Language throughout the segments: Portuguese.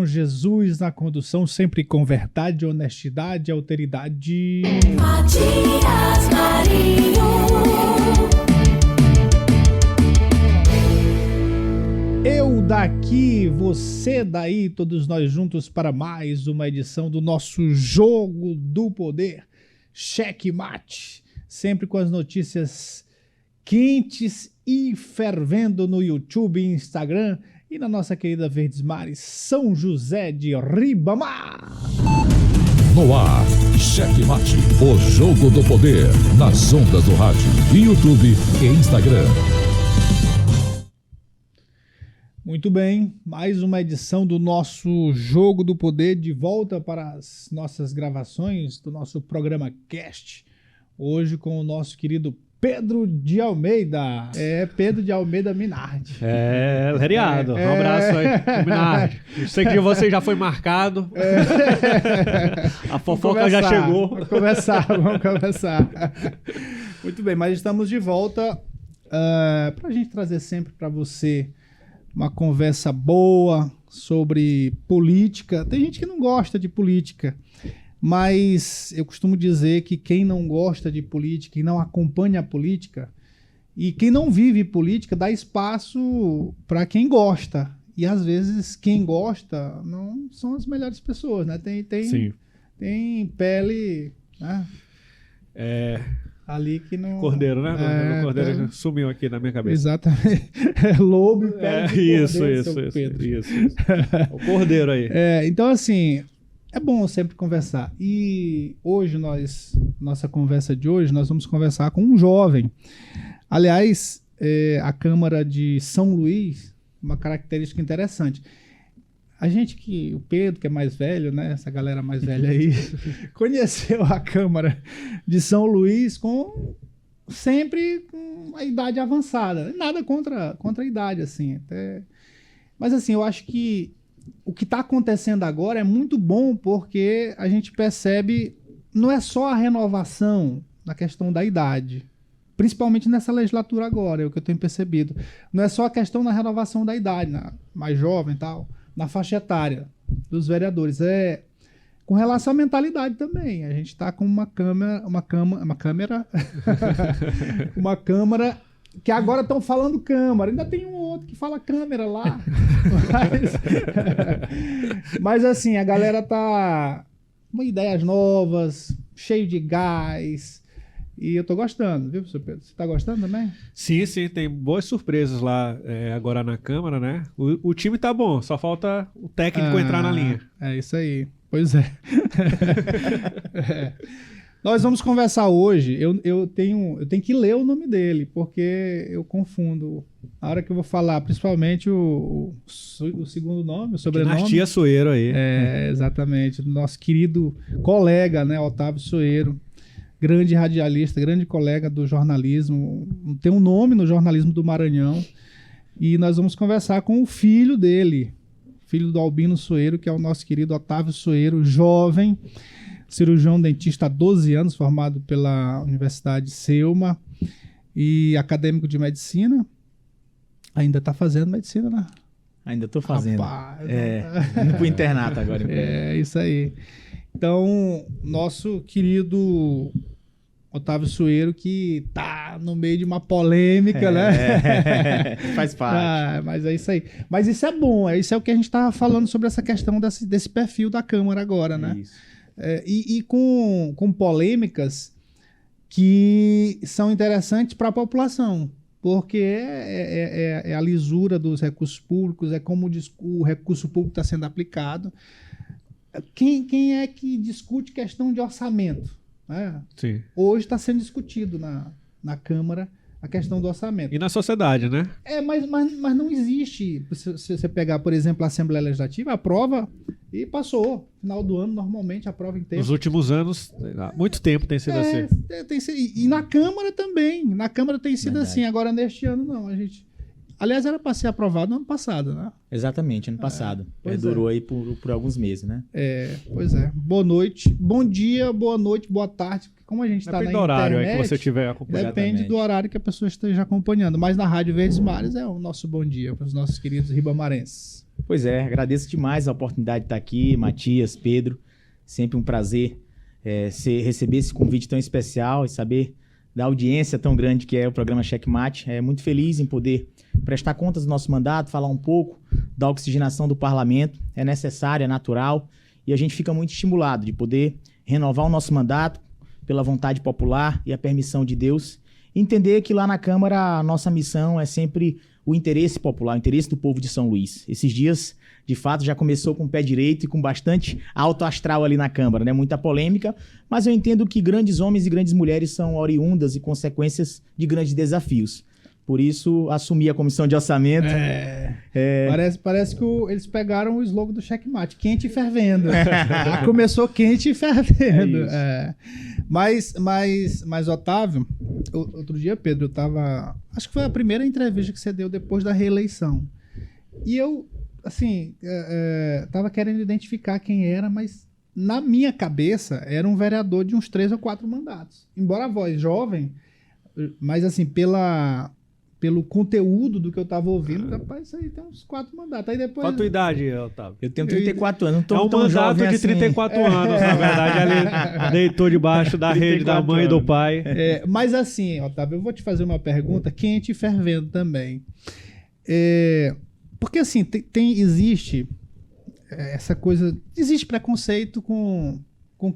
Jesus na condução, sempre com verdade, honestidade, alteridade. Matias Marinho. Eu daqui, você daí, todos nós juntos para mais uma edição do nosso Jogo do Poder, Checkmate, sempre com as notícias quentes e fervendo no YouTube e Instagram e na nossa querida Verdes Mares, São José de Ribamar. No ar, Checkmate, o Jogo do Poder, nas ondas do rádio, YouTube e Instagram. Muito bem, mais uma edição do nosso Jogo do Poder, de volta para as nossas gravações do nosso programa Cast, hoje com o nosso querido Pedro de Almeida. Pedro de Almeida Minardi. Leriado. Um abraço aí, Minardi. Eu sei que você já foi marcado. A fofoca já chegou. Vamos começar. Muito bem, mas estamos de volta para a gente trazer sempre para você uma conversa boa sobre política. Tem gente que não gosta de política, mas eu costumo dizer que quem não gosta de política, quem não acompanha a política e quem não vive política dá espaço para quem gosta. E às vezes quem gosta não são as melhores pessoas, né? Tem pele, né? Ali que não... Cordeiro, né? O cordeiro sumiu aqui na minha cabeça. Exatamente. Lobo e pele de cordeiro, isso. O cordeiro aí. Então, assim, é bom sempre conversar. E hoje, nossa conversa de hoje, nós vamos conversar com um jovem. Aliás, a Câmara de São Luís, uma característica interessante. O Pedro, que é mais velho, né? Essa galera mais velha aí, conheceu a Câmara de São Luís sempre com a idade avançada. Nada contra a idade, assim. Mas, assim, eu acho que o que está acontecendo agora é muito bom, porque a gente percebe, não é só a renovação na questão da idade, principalmente nessa legislatura agora, é o que eu tenho percebido. Não é só a questão da renovação da idade, mais jovem e tal, na faixa etária dos vereadores. Com relação à mentalidade também. A gente está com uma câmera que agora estão falando Câmara. Ainda tem um outro que fala Câmara lá. Mas assim, a galera tá com ideias novas, cheio de gás. E eu tô gostando, viu, professor Pedro? Você tá gostando também? Sim, tem boas surpresas lá agora na Câmara, né? O time tá bom, só falta o técnico entrar na linha. É isso aí, pois é. Nós vamos conversar hoje, eu tenho que ler o nome dele, porque eu confundo. A hora que eu vou falar, principalmente o segundo nome, o sobrenome. Dinastia Soeiro aí. Exatamente, do nosso querido colega, né, Otávio Soeiro. Grande radialista, grande colega do jornalismo, tem um nome no jornalismo do Maranhão, e nós vamos conversar com o filho dele, filho do Albino Soeiro, que é o nosso querido Otávio Soeiro, jovem, cirurgião dentista há 12 anos, formado pela Universidade Selma e acadêmico de medicina. Ainda está fazendo medicina, né? Ainda estou fazendo. Rapaz, indo pro internato agora. Isso aí. Então, nosso querido Otávio Soeiro, que tá no meio de uma polêmica, né? Faz parte. Mas é isso aí. Mas isso é bom, isso é o que a gente estava falando sobre essa questão desse perfil da Câmara agora, né? Isso. E com polêmicas que são interessantes para a população, porque é a lisura dos recursos públicos, é como o recurso público está sendo aplicado. Quem é que discute questão de orçamento? Né? Sim. Hoje está sendo discutido na Câmara a questão do orçamento. E na sociedade, né? Mas não existe. Se você pegar, por exemplo, a Assembleia Legislativa, aprova e passou. Final do ano, normalmente, aprova em tempo. Nos últimos anos, há muito tempo tem sido assim. E na Câmara também. Na Câmara tem sido Verdade. assim. Agora, neste ano, não. Aliás, era para ser aprovado no ano passado, né? Exatamente, ano passado. Pois Durou aí por alguns meses, né? Pois é. Boa noite, bom dia, boa noite, boa tarde. Como a gente está na Depende do horário internet, aí que você estiver acompanhando. depende do horário que a pessoa esteja acompanhando. Mas na Rádio Verdes Mares é o nosso bom dia para os nossos queridos ribamarenses. Pois é, agradeço demais a oportunidade de estar aqui, Matias, Pedro. Sempre um prazer receber esse convite tão especial e saber da audiência tão grande que é o programa Checkmate. Muito feliz em poder prestar contas do nosso mandato, falar um pouco da oxigenação do parlamento. É necessário, é natural e a gente fica muito estimulado de poder renovar o nosso mandato pela vontade popular e a permissão de Deus. Entender que lá na Câmara a nossa missão é sempre o interesse popular, o interesse do povo de São Luís. Esses dias, de fato, já começou com o pé direito e com bastante alto astral ali na Câmara, né? Muita polêmica, mas eu entendo que grandes homens e grandes mulheres são oriundas e consequências de grandes desafios. Por isso, assumi a comissão de orçamento. Parece que eles pegaram o slogan do Checkmate, quente e fervendo. Começou quente e fervendo. Mas, Otávio, outro dia, Pedro, eu tava... Acho que foi a primeira entrevista que você deu depois da reeleição. E eu, assim, tava querendo identificar quem era, mas na minha cabeça era um vereador de uns 3 ou 4 mandatos. Embora a voz jovem, mas assim, pelo conteúdo do que eu tava ouvindo, rapaz, isso aí tem uns 4 mandatos. Aí depois... Qual a tua idade, Otávio? Eu tenho 34 anos, não tô É um tão mandato jovem de assim. 34 anos, na verdade. Ali deitou debaixo da rede da mãe e do pai. Mas assim, Otávio, eu vou te fazer uma pergunta quente e fervendo também. Porque assim, existe essa coisa... Existe preconceito com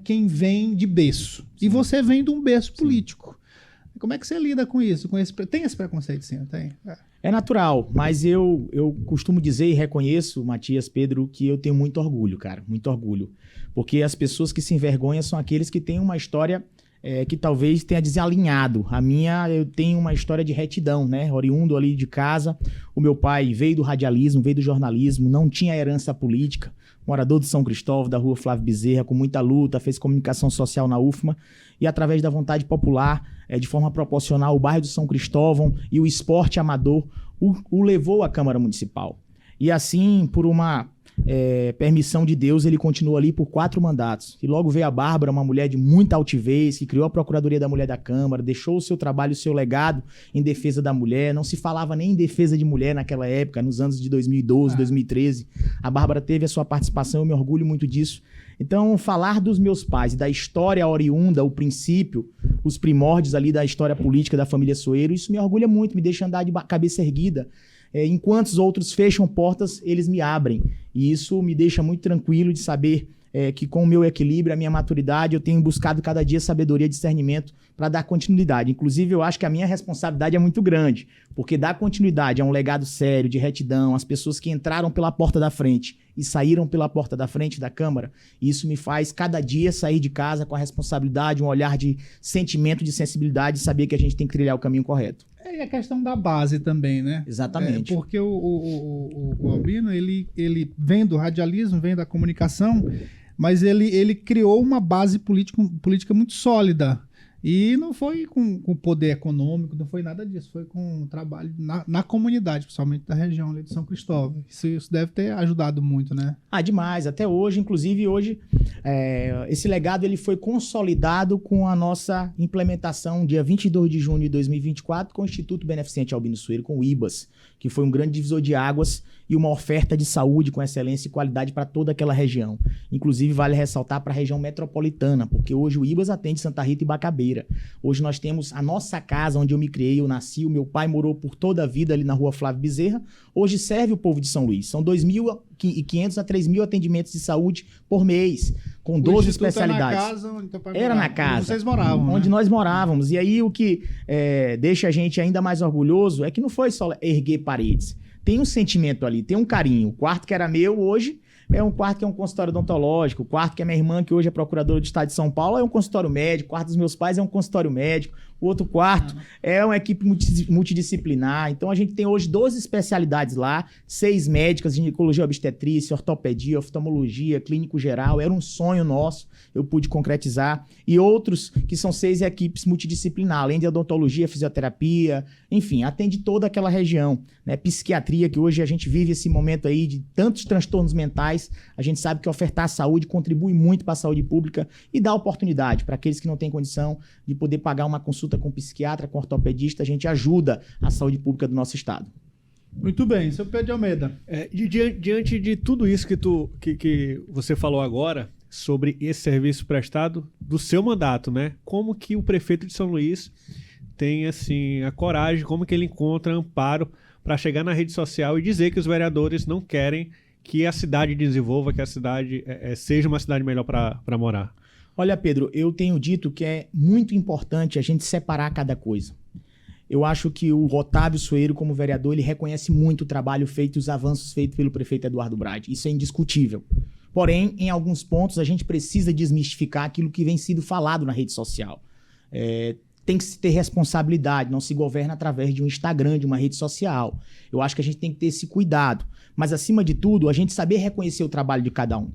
quem vem de berço. Sim. E você vem de um berço político. Como é que você lida com isso? Tem esse preconceito, sim? Tem? É natural, mas eu costumo dizer e reconheço, Matias, Pedro, que eu tenho muito orgulho, cara, muito orgulho. Porque as pessoas que se envergonham são aqueles que têm uma história que talvez tenha desalinhado. A minha, eu tenho uma história de retidão, né? Oriundo ali de casa. O meu pai veio do radialismo, veio do jornalismo, não tinha herança política. Morador de São Cristóvão, da rua Flávio Bezerra, com muita luta, fez comunicação social na UFMA e através da vontade popular, de forma proporcional, o bairro de São Cristóvão e o esporte amador o levou à Câmara Municipal. E assim, por uma permissão de Deus, ele continuou ali por 4 mandatos. E logo veio a Bárbara, uma mulher de muita altivez, que criou a Procuradoria da Mulher da Câmara, deixou o seu trabalho, o seu legado em defesa da mulher. Não se falava nem em defesa de mulher naquela época, nos anos de 2012, 2013. A Bárbara teve a sua participação, eu me orgulho muito disso. Então, falar dos meus pais e da história oriunda, o princípio, os primórdios ali da história política da família Soeiro, isso me orgulha muito, me deixa andar de cabeça erguida. Enquanto os outros fecham portas, eles me abrem. E isso me deixa muito tranquilo de saber que com o meu equilíbrio, a minha maturidade, eu tenho buscado cada dia sabedoria e discernimento para dar continuidade. Inclusive, eu acho que a minha responsabilidade é muito grande, porque dar continuidade a um legado sério, de retidão, as pessoas que entraram pela porta da frente e saíram pela porta da frente da Câmara, isso me faz cada dia sair de casa com a responsabilidade, um olhar de sentimento, de sensibilidade, de saber que a gente tem que trilhar o caminho correto. E a questão da base também, né? Exatamente. Porque o Albino, ele vem do radialismo, vem da comunicação, mas ele criou uma base política muito sólida. E não foi com poder econômico, não foi nada disso. Foi com trabalho na comunidade, principalmente da região ali de São Cristóvão. Isso deve ter ajudado muito, né? Demais. Até hoje, inclusive hoje, esse legado ele foi consolidado com a nossa implementação, dia 22 de junho de 2024, com o Instituto Beneficente Albino Soeiro, com o IBAS, que foi um grande divisor de águas e uma oferta de saúde com excelência e qualidade para toda aquela região. Inclusive, vale ressaltar para a região metropolitana, porque hoje o IBAS atende Santa Rita e Bacabeira. Hoje nós temos a nossa casa, onde eu me criei, eu nasci, o meu pai morou por toda a vida ali na rua Flávio Bezerra. Hoje serve o povo de São Luís. São 2.500 a 3.000 atendimentos de saúde por mês, com 12 especialidades. Era na casa onde teu pai morava. Era na casa. Onde vocês moravam, onde né? nós morávamos. E aí o que deixa a gente ainda mais orgulhoso é que não foi só erguer paredes. Tem um sentimento ali, tem um carinho. O quarto que era meu hoje é um quarto que é um consultório odontológico. O quarto que é minha irmã, que hoje é procuradora do Estado de São Paulo, é um consultório médico. O quarto dos meus pais é um consultório médico. O outro quarto é uma equipe multidisciplinar. Então, a gente tem hoje 12 especialidades lá, 6 médicas, ginecologia, obstetrícia, ortopedia, oftalmologia, clínico geral. Era um sonho nosso, eu pude concretizar. E outros que são 6 equipes multidisciplinar, além de odontologia, fisioterapia, enfim, atende toda aquela região, né? Psiquiatria, que hoje a gente vive esse momento aí de tantos transtornos mentais. A gente sabe que ofertar saúde contribui muito para a saúde pública e dá oportunidade para aqueles que não têm condição de poder pagar uma consulta com psiquiatra, com ortopedista. A gente ajuda a saúde pública do nosso estado. Muito bem, seu Pedro de Almeida. Diante de tudo isso que você falou agora sobre esse serviço prestado do seu mandato, né? Como que o prefeito de São Luís tem assim a coragem, como que ele encontra amparo para chegar na rede social e dizer que os vereadores não querem que a cidade desenvolva, que a cidade seja uma cidade melhor para morar? Olha, Pedro, eu tenho dito que é muito importante a gente separar cada coisa. Eu acho que o Otávio Soeiro, como vereador, ele reconhece muito o trabalho feito, os avanços feitos pelo prefeito Eduardo Braide. Isso é indiscutível. Porém, em alguns pontos, a gente precisa desmistificar aquilo que vem sido falado na rede social. Tem que se ter responsabilidade, não se governa através de um Instagram, de uma rede social. Eu acho que a gente tem que ter esse cuidado. Mas, acima de tudo, a gente saber reconhecer o trabalho de cada um.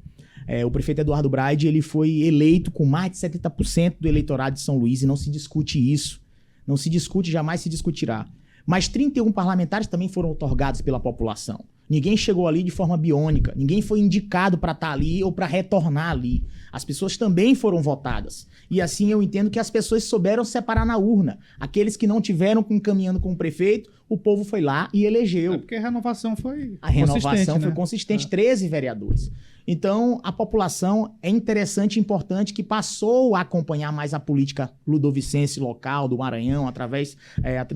O prefeito Eduardo Braide, ele foi eleito com mais de 70% do eleitorado de São Luís e não se discute isso. Não se discute, jamais se discutirá. Mas 31 parlamentares também foram otorgados pela população. Ninguém chegou ali de forma biônica. Ninguém foi indicado para estar ali ou para retornar ali. As pessoas também foram votadas. E assim eu entendo que as pessoas souberam separar na urna. Aqueles que não tiveram caminhando com o prefeito, o povo foi lá e elegeu. Porque a renovação foi A renovação foi né? consistente, 13 vereadores. Então, a população é interessante e importante que passou a acompanhar mais a política ludovicense local, do Maranhão, através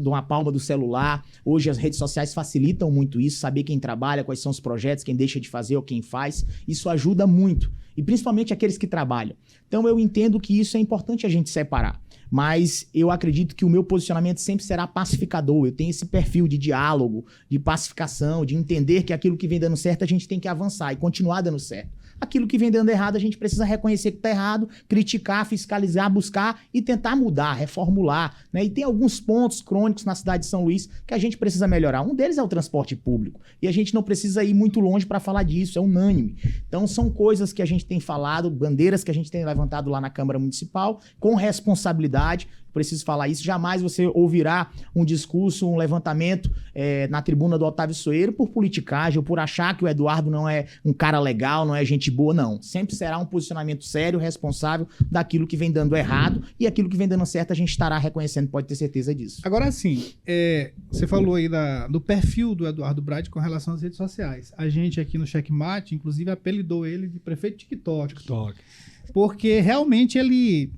de uma palma do celular. Hoje as redes sociais facilitam muito isso, saber quem trabalha, quais são os projetos, quem deixa de fazer ou quem faz. Isso ajuda muito, e principalmente aqueles que trabalham. Então, eu entendo que isso é importante a gente separar. Mas eu acredito que o meu posicionamento sempre será pacificador. Eu tenho esse perfil de diálogo, de pacificação, de entender que aquilo que vem dando certo a gente tem que avançar e continuar dando certo. Aquilo que vem dando errado a gente precisa reconhecer que está errado, criticar, fiscalizar, buscar e tentar mudar, reformular, né? E tem alguns pontos crônicos na cidade de São Luís que a gente precisa melhorar. Um deles é o transporte público. E a gente não precisa ir muito longe para falar disso, é unânime. Então são coisas que a gente tem falado, bandeiras que a gente tem levantado lá na Câmara Municipal, com responsabilidade. Preciso falar isso, jamais você ouvirá um discurso, um levantamento na tribuna do Otávio Soeiro por politicagem ou por achar que o Eduardo não é um cara legal, não é gente boa, não. Sempre será um posicionamento sério, responsável daquilo que vem dando errado, e aquilo que vem dando certo a gente estará reconhecendo, pode ter certeza disso. Agora sim, você falou aí do perfil do Eduardo Braide com relação às redes sociais. A gente aqui no Checkmate, inclusive, apelidou ele de prefeito TikTok. Porque realmente ele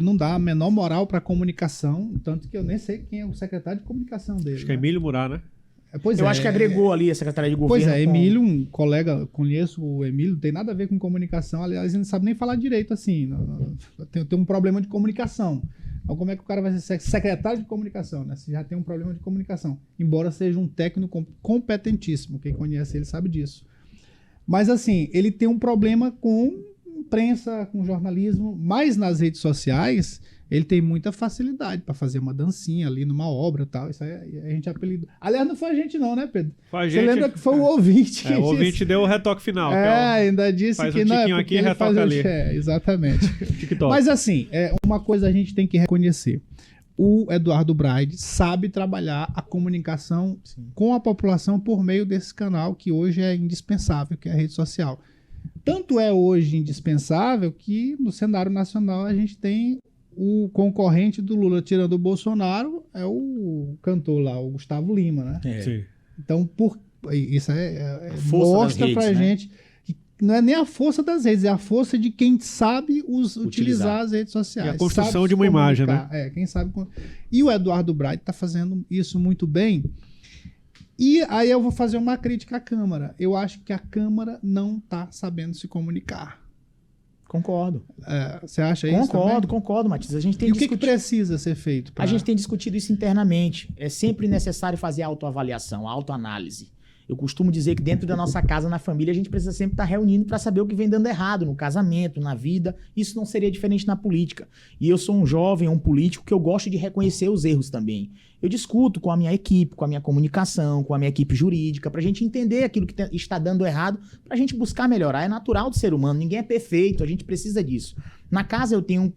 não dá a menor moral para comunicação, tanto que eu nem sei quem é o secretário de comunicação dele. Acho que é Emílio Murá, né? Eu acho que agregou ali a Secretaria de Governo. Pois é, Emílio, um colega, conheço o Emílio, não tem nada a ver com comunicação, aliás, ele não sabe nem falar direito assim, tem um problema de comunicação. Então como é que o cara vai ser secretário de comunicação, né? Se já tem um problema de comunicação, embora seja um técnico competentíssimo, quem conhece ele sabe disso. Mas assim, ele tem um problema com imprensa, com jornalismo, mas nas redes sociais ele tem muita facilidade para fazer uma dancinha ali numa obra e tal. Isso aí a gente apelidou. Aliás, não foi a gente não, né, Pedro? Você lembra que foi o ouvinte que o ouvinte deu o retoque final. Ainda disse faz que um não é tiquinho aqui e retoca ali. Exatamente. TikTok. Mas assim, uma coisa a gente tem que reconhecer. O Eduardo Braide sabe trabalhar a comunicação com a população por meio desse canal que hoje é indispensável, que é a rede social. Tanto é hoje indispensável que no cenário nacional a gente tem o concorrente do Lula tirando o Bolsonaro, é o cantor lá, o Gustavo Lima, né? Sim. Então, isso mostra pra gente que não é nem a força das redes, é a força de quem sabe utilizar as redes sociais. E a construção de uma imagem, né? Quem sabe. E o Eduardo Braide está fazendo isso muito bem. E aí eu vou fazer uma crítica à Câmara. Eu acho que a Câmara não está sabendo se comunicar. Concordo. Você acha isso também? Concordo, Matias. A gente tem o que precisa ser feito? A gente tem discutido isso internamente. É sempre necessário fazer autoavaliação, autoanálise. Eu costumo dizer que dentro da nossa casa, na família, a gente precisa sempre estar reunindo para saber o que vem dando errado no casamento, na vida. Isso não seria diferente na política. E eu sou um jovem, um político que eu gosto de reconhecer os erros também. Eu discuto com a minha equipe, com a minha comunicação, com a minha equipe jurídica, para a gente entender aquilo que está dando errado, para a gente buscar melhorar. É natural do ser humano, ninguém é perfeito, a gente precisa disso. Na casa eu tenho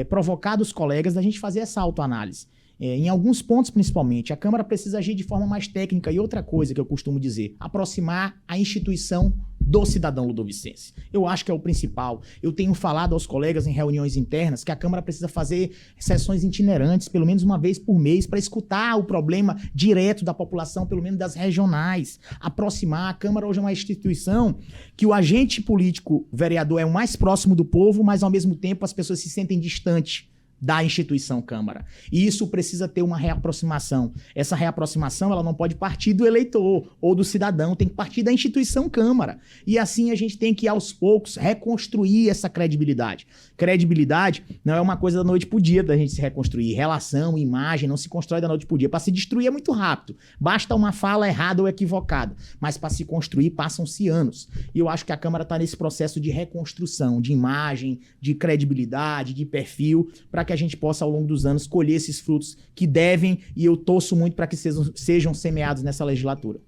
provocado os colegas da gente fazer essa autoanálise. Em alguns pontos, principalmente, a Câmara precisa agir de forma mais técnica. E outra coisa que eu costumo dizer, aproximar a instituição do cidadão ludovicense. Eu acho que é o principal. Eu tenho falado aos colegas em reuniões internas que a Câmara precisa fazer sessões itinerantes, pelo menos uma vez por mês, para escutar o problema direto da população, pelo menos das regionais, aproximar. A Câmara hoje é uma instituição que o agente político, vereador, é o mais próximo do povo, mas ao mesmo tempo as pessoas se sentem distantes da instituição Câmara. E isso precisa ter uma reaproximação. Essa reaproximação ela não pode partir do eleitor ou do cidadão, tem que partir da instituição Câmara. E assim a gente tem que, aos poucos, reconstruir essa credibilidade. Credibilidade não é uma coisa da noite pro dia da gente se reconstruir. Relação, imagem, não se constrói da noite pro dia. Para se destruir é muito rápido. Basta uma fala errada ou equivocada. Mas para se construir, passam-se anos. E eu acho que a Câmara está nesse processo de reconstrução, de imagem, de credibilidade, de perfil, para que a gente possa, ao longo dos anos, colher esses frutos que devem, e eu torço muito para que sejam semeados nessa legislatura.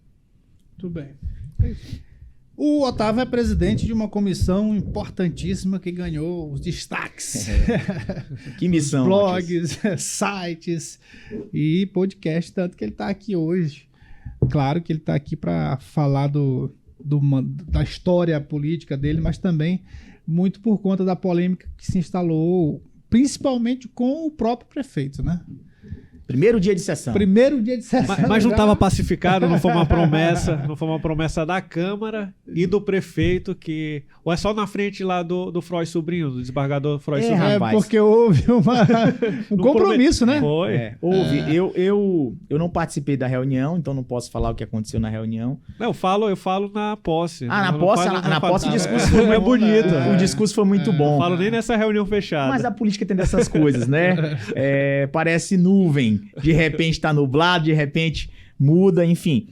Muito bem. O Otávio é presidente de uma comissão importantíssima que ganhou os destaques. Que missão, blogs, sites e podcast, tanto que ele está aqui hoje. Claro que ele está aqui para falar da história política dele, mas também muito por conta da polêmica que se instalou, principalmente com o próprio prefeito, né? Primeiro dia de sessão. Mas não estava pacificado, não foi uma promessa da Câmara e do prefeito que... Ou é só na frente lá do Froy Sobrinho, do desembargador Froy Sobrinho? É, porque houve um compromisso, né? Foi. Houve. Eu não participei da reunião, então não posso falar o que aconteceu na reunião. Não, eu falo na posse. Na posse o discurso foi muito bonito. O discurso foi muito bom. Não falo nem nessa reunião fechada. Mas a política tem dessas coisas, né? Parece nuvem. De repente tá nublado, de repente muda, enfim.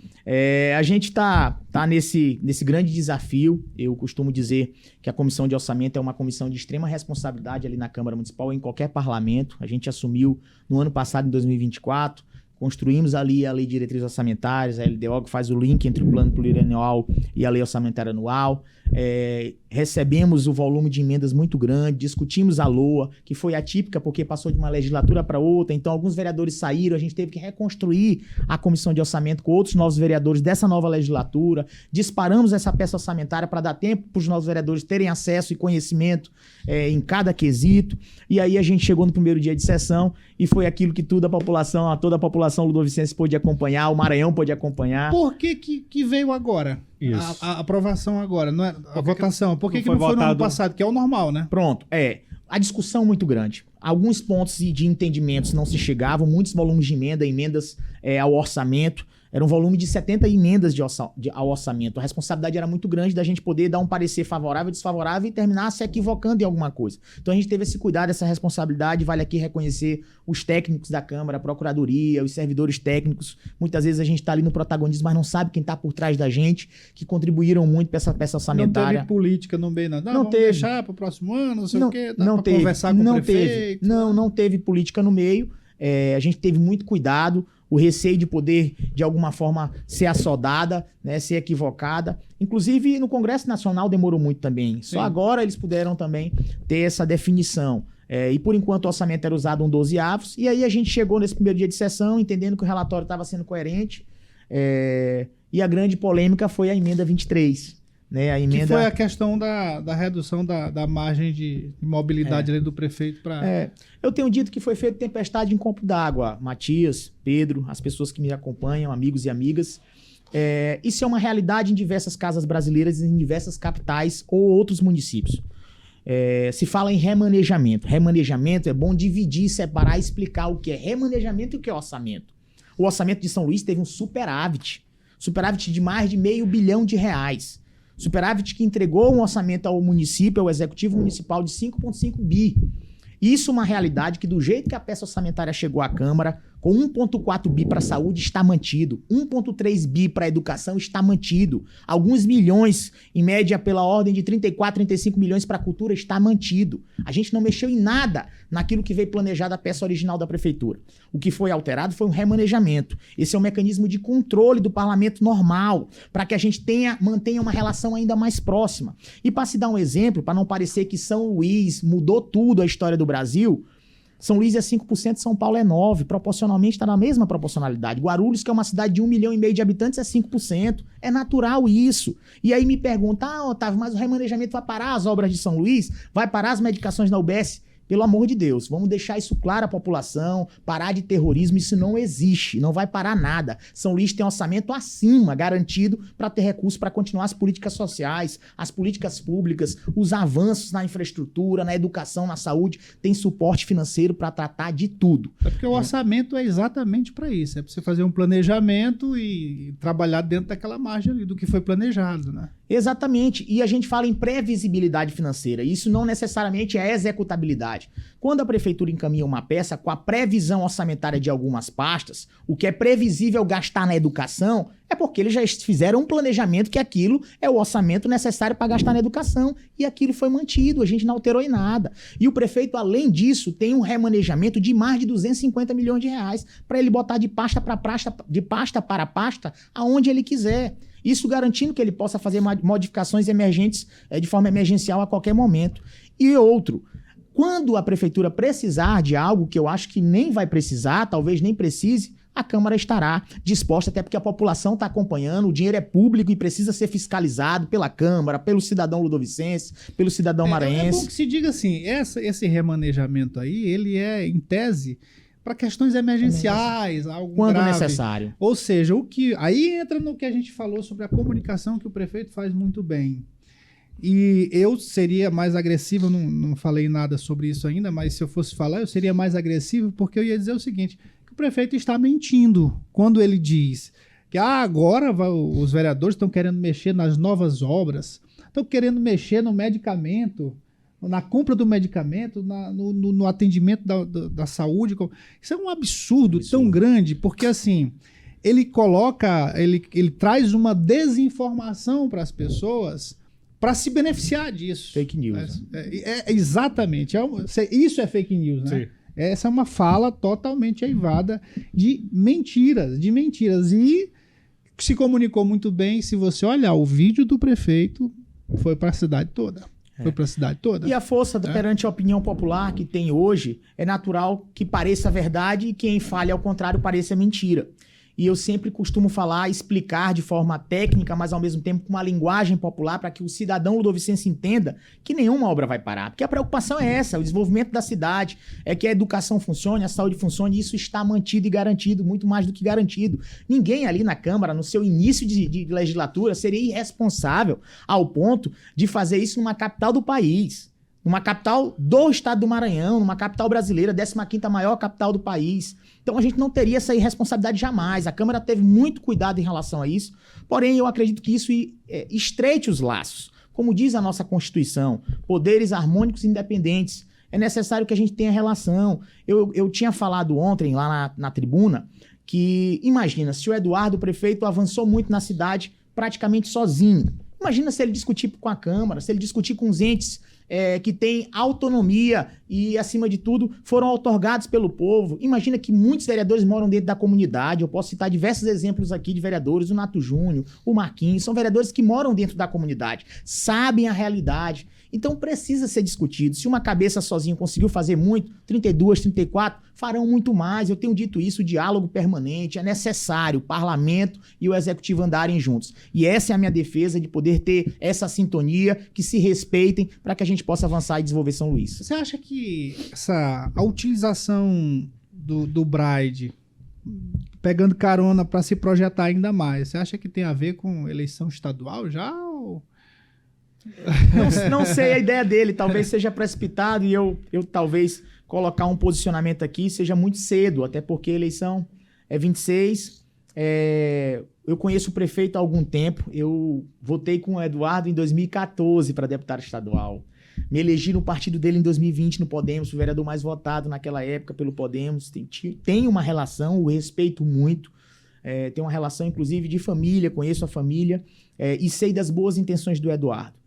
A gente tá nesse grande desafio. Eu costumo dizer que a Comissão de Orçamento é uma comissão de extrema responsabilidade ali na Câmara Municipal ou em qualquer parlamento. A gente assumiu no ano passado, em 2024, construímos ali a Lei de Diretrizes Orçamentárias, a LDO, que faz o link entre o Plano Plurianual e a Lei Orçamentária Anual. Recebemos o volume de emendas muito grande, discutimos a LOA, que foi atípica porque passou de uma legislatura para outra, então alguns vereadores saíram, a gente teve que reconstruir a Comissão de Orçamento com outros novos vereadores dessa nova legislatura, disparamos essa peça orçamentária para dar tempo para os novos vereadores terem acesso e conhecimento em cada quesito, e aí a gente chegou no primeiro dia de sessão e foi aquilo que toda a população ludovicense pôde acompanhar, o Maranhão pôde acompanhar. Por que veio agora? Isso. A aprovação agora, não é a votação. Por que não foi votado no ano passado, que é o normal, né? Pronto, a discussão muito grande. Alguns pontos de entendimentos não se chegavam, muitos volumes de emendas ao orçamento. Era um volume de 70 emendas ao orçamento. A responsabilidade era muito grande da gente poder dar um parecer favorável, desfavorável e terminar se equivocando em alguma coisa. Então a gente teve esse cuidado, essa responsabilidade. Vale aqui reconhecer os técnicos da Câmara, a Procuradoria, os servidores técnicos. Muitas vezes a gente está ali no protagonismo, mas não sabe quem está por trás da gente, que contribuíram muito para essa peça orçamentária. Não teve política no meio, não. Não teve. Deixar para o próximo ano, não sei o quê. Não teve. Conversar com o prefeito. Não teve política no meio. A gente teve muito cuidado. O receio de poder, de alguma forma, ser assodada, né, ser equivocada. Inclusive, no Congresso Nacional demorou muito também. Só agora eles puderam também ter essa definição. E, por enquanto, o orçamento era usado 1/12. E aí a gente chegou nesse primeiro dia de sessão, entendendo que o relatório estava sendo coerente. E a grande polêmica foi a emenda 23. Né, a emenda... Que foi a questão da redução da margem de mobilidade ali do prefeito para... Eu tenho dito que foi feito tempestade em copo d'água. Matias, Pedro, as pessoas que me acompanham, amigos e amigas. Isso é uma realidade em diversas casas brasileiras, em diversas capitais ou outros municípios. Se fala em remanejamento. Remanejamento é bom dividir, separar e explicar o que é remanejamento e o que é orçamento. O orçamento de São Luís teve um superávit de mais de R$500 bilhão. Superávit que entregou um orçamento ao município, ao executivo municipal, de 5,5 bi. Isso é uma realidade que, do jeito que a peça orçamentária chegou à Câmara, com 1,4 bi para a saúde está mantido, 1,3 bi para a educação está mantido, alguns milhões, em média pela ordem de 34, 35 milhões para a cultura, está mantido. A gente não mexeu em nada naquilo que veio planejado a peça original da prefeitura. O que foi alterado foi um remanejamento. Esse é um mecanismo de controle do parlamento normal, para que a gente mantenha uma relação ainda mais próxima. E para se dar um exemplo, para não parecer que São Luís mudou tudo a história do Brasil, São Luís é 5%, São Paulo é 9%. Proporcionalmente está na mesma proporcionalidade. Guarulhos, que é uma cidade de 1,5 milhão de habitantes, é 5%. É natural isso. E aí me pergunta, Otávio, mas o remanejamento vai parar as obras de São Luís? Vai parar as medicações da UBS? Pelo amor de Deus, vamos deixar isso claro à população, parar de terrorismo, isso não existe, não vai parar nada. São Luís tem um orçamento acima, garantido, para ter recursos para continuar as políticas sociais, as políticas públicas, os avanços na infraestrutura, na educação, na saúde, tem suporte financeiro para tratar de tudo. É porque o orçamento é exatamente para isso, é para você fazer um planejamento e trabalhar dentro daquela margem ali do que foi planejado, né? Exatamente, e a gente fala em previsibilidade financeira, isso não necessariamente é executabilidade. Quando a prefeitura encaminha uma peça com a previsão orçamentária de algumas pastas, o que é previsível gastar na educação é porque eles já fizeram um planejamento que aquilo é o orçamento necessário para gastar na educação, e aquilo foi mantido, a gente não alterou em nada. E o prefeito, além disso, tem um remanejamento de mais de 250 milhões de reais para ele botar de pasta para pasta aonde ele quiser. Isso garantindo que ele possa fazer modificações emergentes de forma emergencial a qualquer momento. E outro, quando a prefeitura precisar de algo que eu acho que nem vai precisar, talvez nem precise, a Câmara estará disposta, até porque a população está acompanhando, o dinheiro é público e precisa ser fiscalizado pela Câmara, pelo cidadão ludovicense, pelo cidadão maranhense. É bom que se diga assim, esse remanejamento aí, ele é, em tese, para questões emergenciais, algo quando grave. necessário. Ou seja, aí entra no que a gente falou sobre a comunicação, que o prefeito faz muito bem. E eu seria mais agressivo, não falei nada sobre isso ainda, mas se eu fosse falar, eu seria mais agressivo, porque eu ia dizer o seguinte, que o prefeito está mentindo quando ele diz que agora os vereadores estão querendo mexer nas novas obras, estão querendo mexer no medicamento, na compra do medicamento, no atendimento da saúde. Isso é um absurdo tão grande, porque assim, ele traz uma desinformação para as pessoas para se beneficiar disso. Fake news. Exatamente. Isso é fake news, né? Sim. Essa é uma fala totalmente aivada de mentiras. E se comunicou muito bem, se você olhar o vídeo do prefeito, foi para a cidade toda. Foi para a cidade toda. E a força perante a opinião popular que tem hoje, é natural que pareça verdade e quem fale ao contrário pareça mentira. E eu sempre costumo falar, explicar de forma técnica, mas ao mesmo tempo com uma linguagem popular para que o cidadão ludovicense entenda que nenhuma obra vai parar. Porque a preocupação é essa, o desenvolvimento da cidade, é que a educação funcione, a saúde funcione, e isso está mantido e garantido, muito mais do que garantido. Ninguém ali na Câmara, no seu início de legislatura, seria irresponsável ao ponto de fazer isso numa capital do país. Numa capital do estado do Maranhão, numa capital brasileira, 15ª maior capital do país. Então a gente não teria essa irresponsabilidade jamais. A Câmara teve muito cuidado em relação a isso, porém eu acredito que isso estreite os laços. Como diz a nossa Constituição, poderes harmônicos e independentes. É necessário que a gente tenha relação. Eu tinha falado ontem lá na tribuna que, imagina, se o Eduardo, o prefeito, avançou muito na cidade praticamente sozinho. Imagina se ele discutir com a Câmara, se ele discutir com os entes que têm autonomia e, acima de tudo, foram outorgados pelo povo. Imagina que muitos vereadores moram dentro da comunidade. Eu posso citar diversos exemplos aqui de vereadores, o Nato Júnior, o Marquinhos, são vereadores que moram dentro da comunidade, sabem a realidade. Então precisa ser discutido. Se uma cabeça sozinho conseguiu fazer muito, 32, 34, farão muito mais. Eu tenho dito isso, o diálogo permanente, é necessário o parlamento e o executivo andarem juntos. E essa é a minha defesa, de poder ter essa sintonia, que se respeitem, para que a gente possa avançar e desenvolver São Luís. Você acha que a utilização do Braille, pegando carona para se projetar ainda mais, você acha que tem a ver com eleição estadual já? Ou... Não sei a ideia dele, talvez seja precipitado e eu talvez colocar um posicionamento aqui seja muito cedo, até porque a eleição é 26, eu conheço o prefeito há algum tempo, eu votei com o Eduardo em 2014 para deputado estadual, me elegi no partido dele em 2020 no Podemos, o vereador mais votado naquela época pelo Podemos, tem uma relação, o respeito muito, tem uma relação inclusive de família, conheço a família e sei das boas intenções do Eduardo.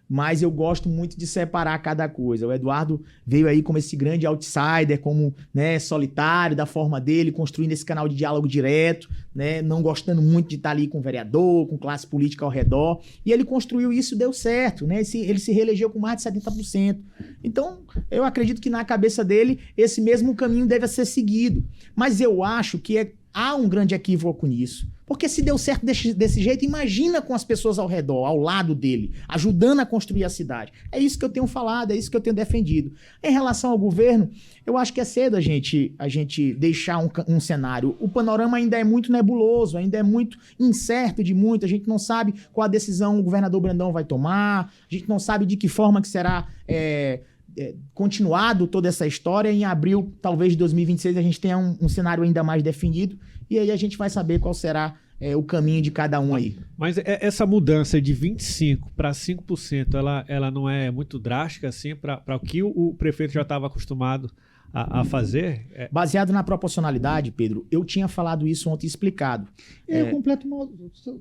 mas eu gosto muito de separar cada coisa. O Eduardo veio aí como esse grande outsider, como, né, solitário da forma dele, construindo esse canal de diálogo direto, né, não gostando muito de estar ali com vereador, com classe política ao redor, e ele construiu isso e deu certo, né? Ele se reelegeu com mais de 70%. Então, eu acredito que na cabeça dele, esse mesmo caminho deve ser seguido. Mas eu acho que há um grande equívoco nisso. Porque se deu certo desse jeito, imagina com as pessoas ao redor, ao lado dele, ajudando a construir a cidade. É isso que eu tenho falado, é isso que eu tenho defendido. Em relação ao governo, eu acho que é cedo a gente deixar um cenário. O panorama ainda é muito nebuloso, ainda é muito incerto de muito. A gente não sabe qual a decisão o governador Brandão vai tomar, a gente não sabe de que forma que será continuado toda essa história. Em abril, talvez de 2026, a gente tenha um cenário ainda mais definido, e aí a gente vai saber qual será o caminho de cada um aí. Mas essa mudança de 25% para 5%, ela não é muito drástica assim para o que o prefeito já estava acostumado a fazer? Baseado na proporcionalidade, Pedro, eu tinha falado isso ontem explicado. Eu completo mal.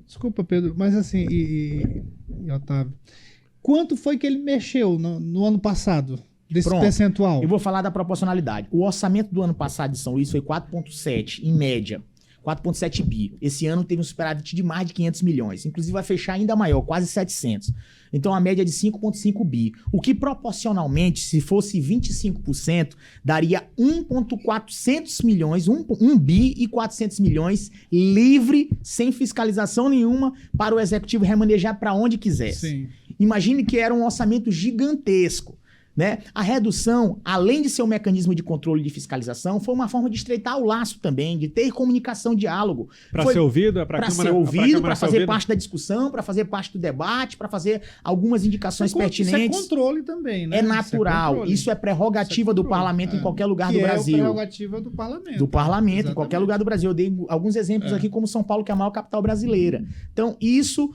Desculpa, Pedro, mas assim, e Otávio, quanto foi que ele mexeu no ano passado? Desse percentual? Eu vou falar da proporcionalidade. O orçamento do ano passado de São Luís foi 4,7, em média. 4,7 bi. Esse ano teve um superávit de mais de 500 milhões. Inclusive vai fechar ainda maior, quase 700. Então a média é de 5,5 bi. O que proporcionalmente, se fosse 25%, daria 1,400 milhões, 1 bi e 400 milhões livre, sem fiscalização nenhuma, para o executivo remanejar para onde quisesse. Sim. Imagine que era um orçamento gigantesco. Né? A redução, além de ser um mecanismo de controle e de fiscalização, foi uma forma de estreitar o laço também, de ter comunicação, diálogo. Para ser ouvido, para ser ouvido, para fazer parte da discussão, para fazer parte do debate, para fazer algumas indicações pertinentes. Isso é controle também, né? É natural. Isso é prerrogativa do parlamento em qualquer lugar do Brasil. É prerrogativa do parlamento. Do parlamento, em qualquer lugar do Brasil. Eu dei alguns exemplos aqui, como São Paulo, que é a maior capital brasileira. Então, isso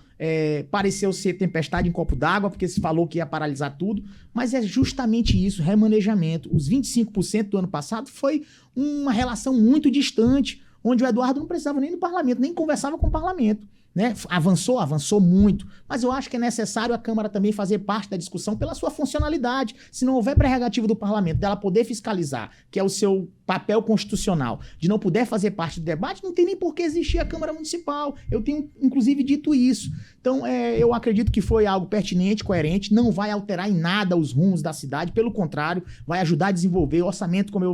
pareceu ser tempestade em copo d'água, porque se falou que ia paralisar tudo, mas é justamente isso, remanejamento. Os 25% do ano passado foi uma relação muito distante, onde o Eduardo não precisava nem do parlamento, nem conversava com o parlamento. Né? Avançou muito, mas eu acho que é necessário a Câmara também fazer parte da discussão pela sua funcionalidade. Se não houver prerrogativa do parlamento dela poder fiscalizar, que é o seu papel constitucional, de não poder fazer parte do debate, não tem nem por que existir a Câmara Municipal. Eu tenho, inclusive, dito isso. Então, eu acredito que foi algo pertinente, coerente, não vai alterar em nada os rumos da cidade, pelo contrário, vai ajudar a desenvolver. O orçamento, como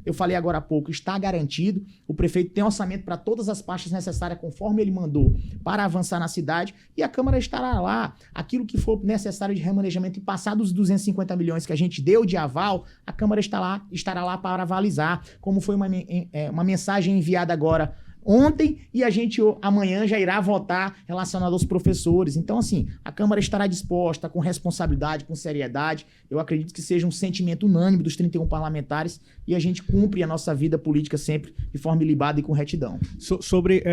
eu falei agora há pouco, está garantido. O prefeito tem orçamento para todas as pastas necessárias, conforme ele mandou, para avançar na cidade, e a Câmara estará lá. Aquilo que for necessário de remanejamento, e passar dos 250 milhões que a gente deu de aval, a Câmara estará lá para avalizar, como foi uma mensagem enviada agora ontem, e a gente amanhã já irá votar relacionado aos professores. Então, assim, a Câmara estará disposta, com responsabilidade, com seriedade. Eu acredito que seja um sentimento unânime dos 31 parlamentares, e a gente cumpre a nossa vida política sempre de forma ilibada e com retidão. Sobre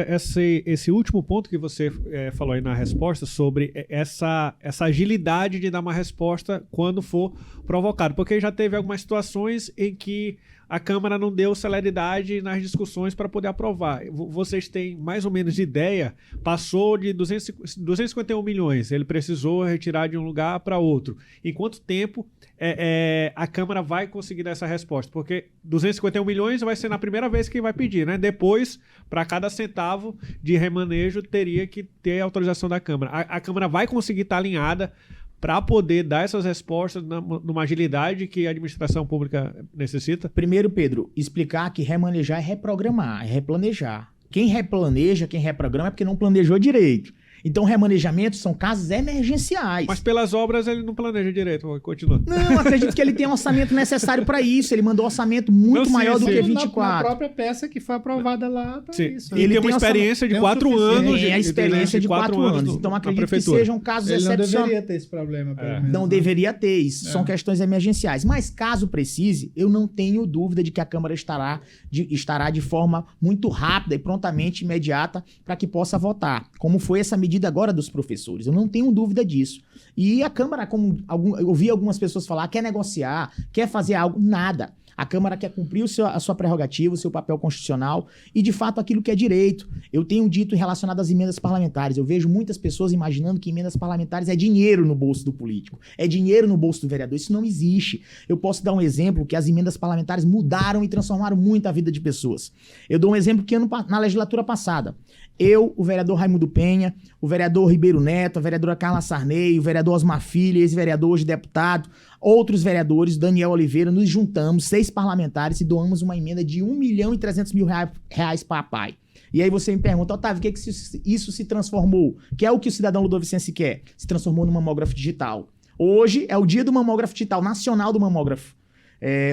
esse último ponto que você falou aí na resposta, sobre essa agilidade de dar uma resposta quando for provocado, porque já teve algumas situações em que a Câmara não deu celeridade nas discussões para poder aprovar. Vocês têm mais ou menos ideia? Passou de 251 milhões, ele precisou retirar de um lugar para outro. Em quanto tempo a Câmara vai conseguir dar essa resposta? Porque 251 milhões vai ser na primeira vez que vai pedir, né? Depois, para cada centavo de remanejo, teria que ter autorização da Câmara. A Câmara vai conseguir estar alinhada para poder dar essas respostas numa agilidade que a administração pública necessita? Primeiro, Pedro, explicar que remanejar é reprogramar, é replanejar. Quem replaneja, quem reprograma é porque não planejou direito. Então, remanejamentos são casos emergenciais. Mas pelas obras ele não planeja direito, continua. Não, acredito que ele tem um orçamento necessário para isso. Ele mandou um orçamento muito maior do que 24. Na própria peça que foi aprovada lá para isso. Ele tem uma experiência de 4 anos. Tem a experiência de 4 anos. Então, acredito que sejam casos excepcionais. Não deveria ter esse problema. Não deveria ter isso. São questões emergenciais. Mas, caso precise, eu não tenho dúvida de que a Câmara estará de forma muito rápida e prontamente imediata para que possa votar. Como foi essa medida medida agora dos professores, eu não tenho dúvida disso. E a Câmara, eu ouvi algumas pessoas falar, quer negociar, quer fazer algo, nada. A Câmara quer cumprir a sua prerrogativa, o seu papel constitucional e, de fato, aquilo que é direito. Eu tenho dito relacionado às emendas parlamentares. Eu vejo muitas pessoas imaginando que emendas parlamentares é dinheiro no bolso do político, é dinheiro no bolso do vereador. Isso não existe. Eu posso dar um exemplo que as emendas parlamentares mudaram e transformaram muito a vida de pessoas. Eu dou um exemplo que na legislatura passada, eu, o vereador Raimundo Penha, o vereador Ribeiro Neto, a vereadora Carla Sarney, o vereador Osmar Filho, ex-vereador, hoje deputado, outros vereadores, Daniel Oliveira, nos juntamos, 6 parlamentares e doamos uma emenda de R$1.300.000 para a PAI. E aí você me pergunta, Otávio, o que é que isso se transformou? Que é o que o cidadão ludovicense quer? Se transformou no mamógrafo digital. Hoje é o dia do mamógrafo digital, nacional do mamógrafo.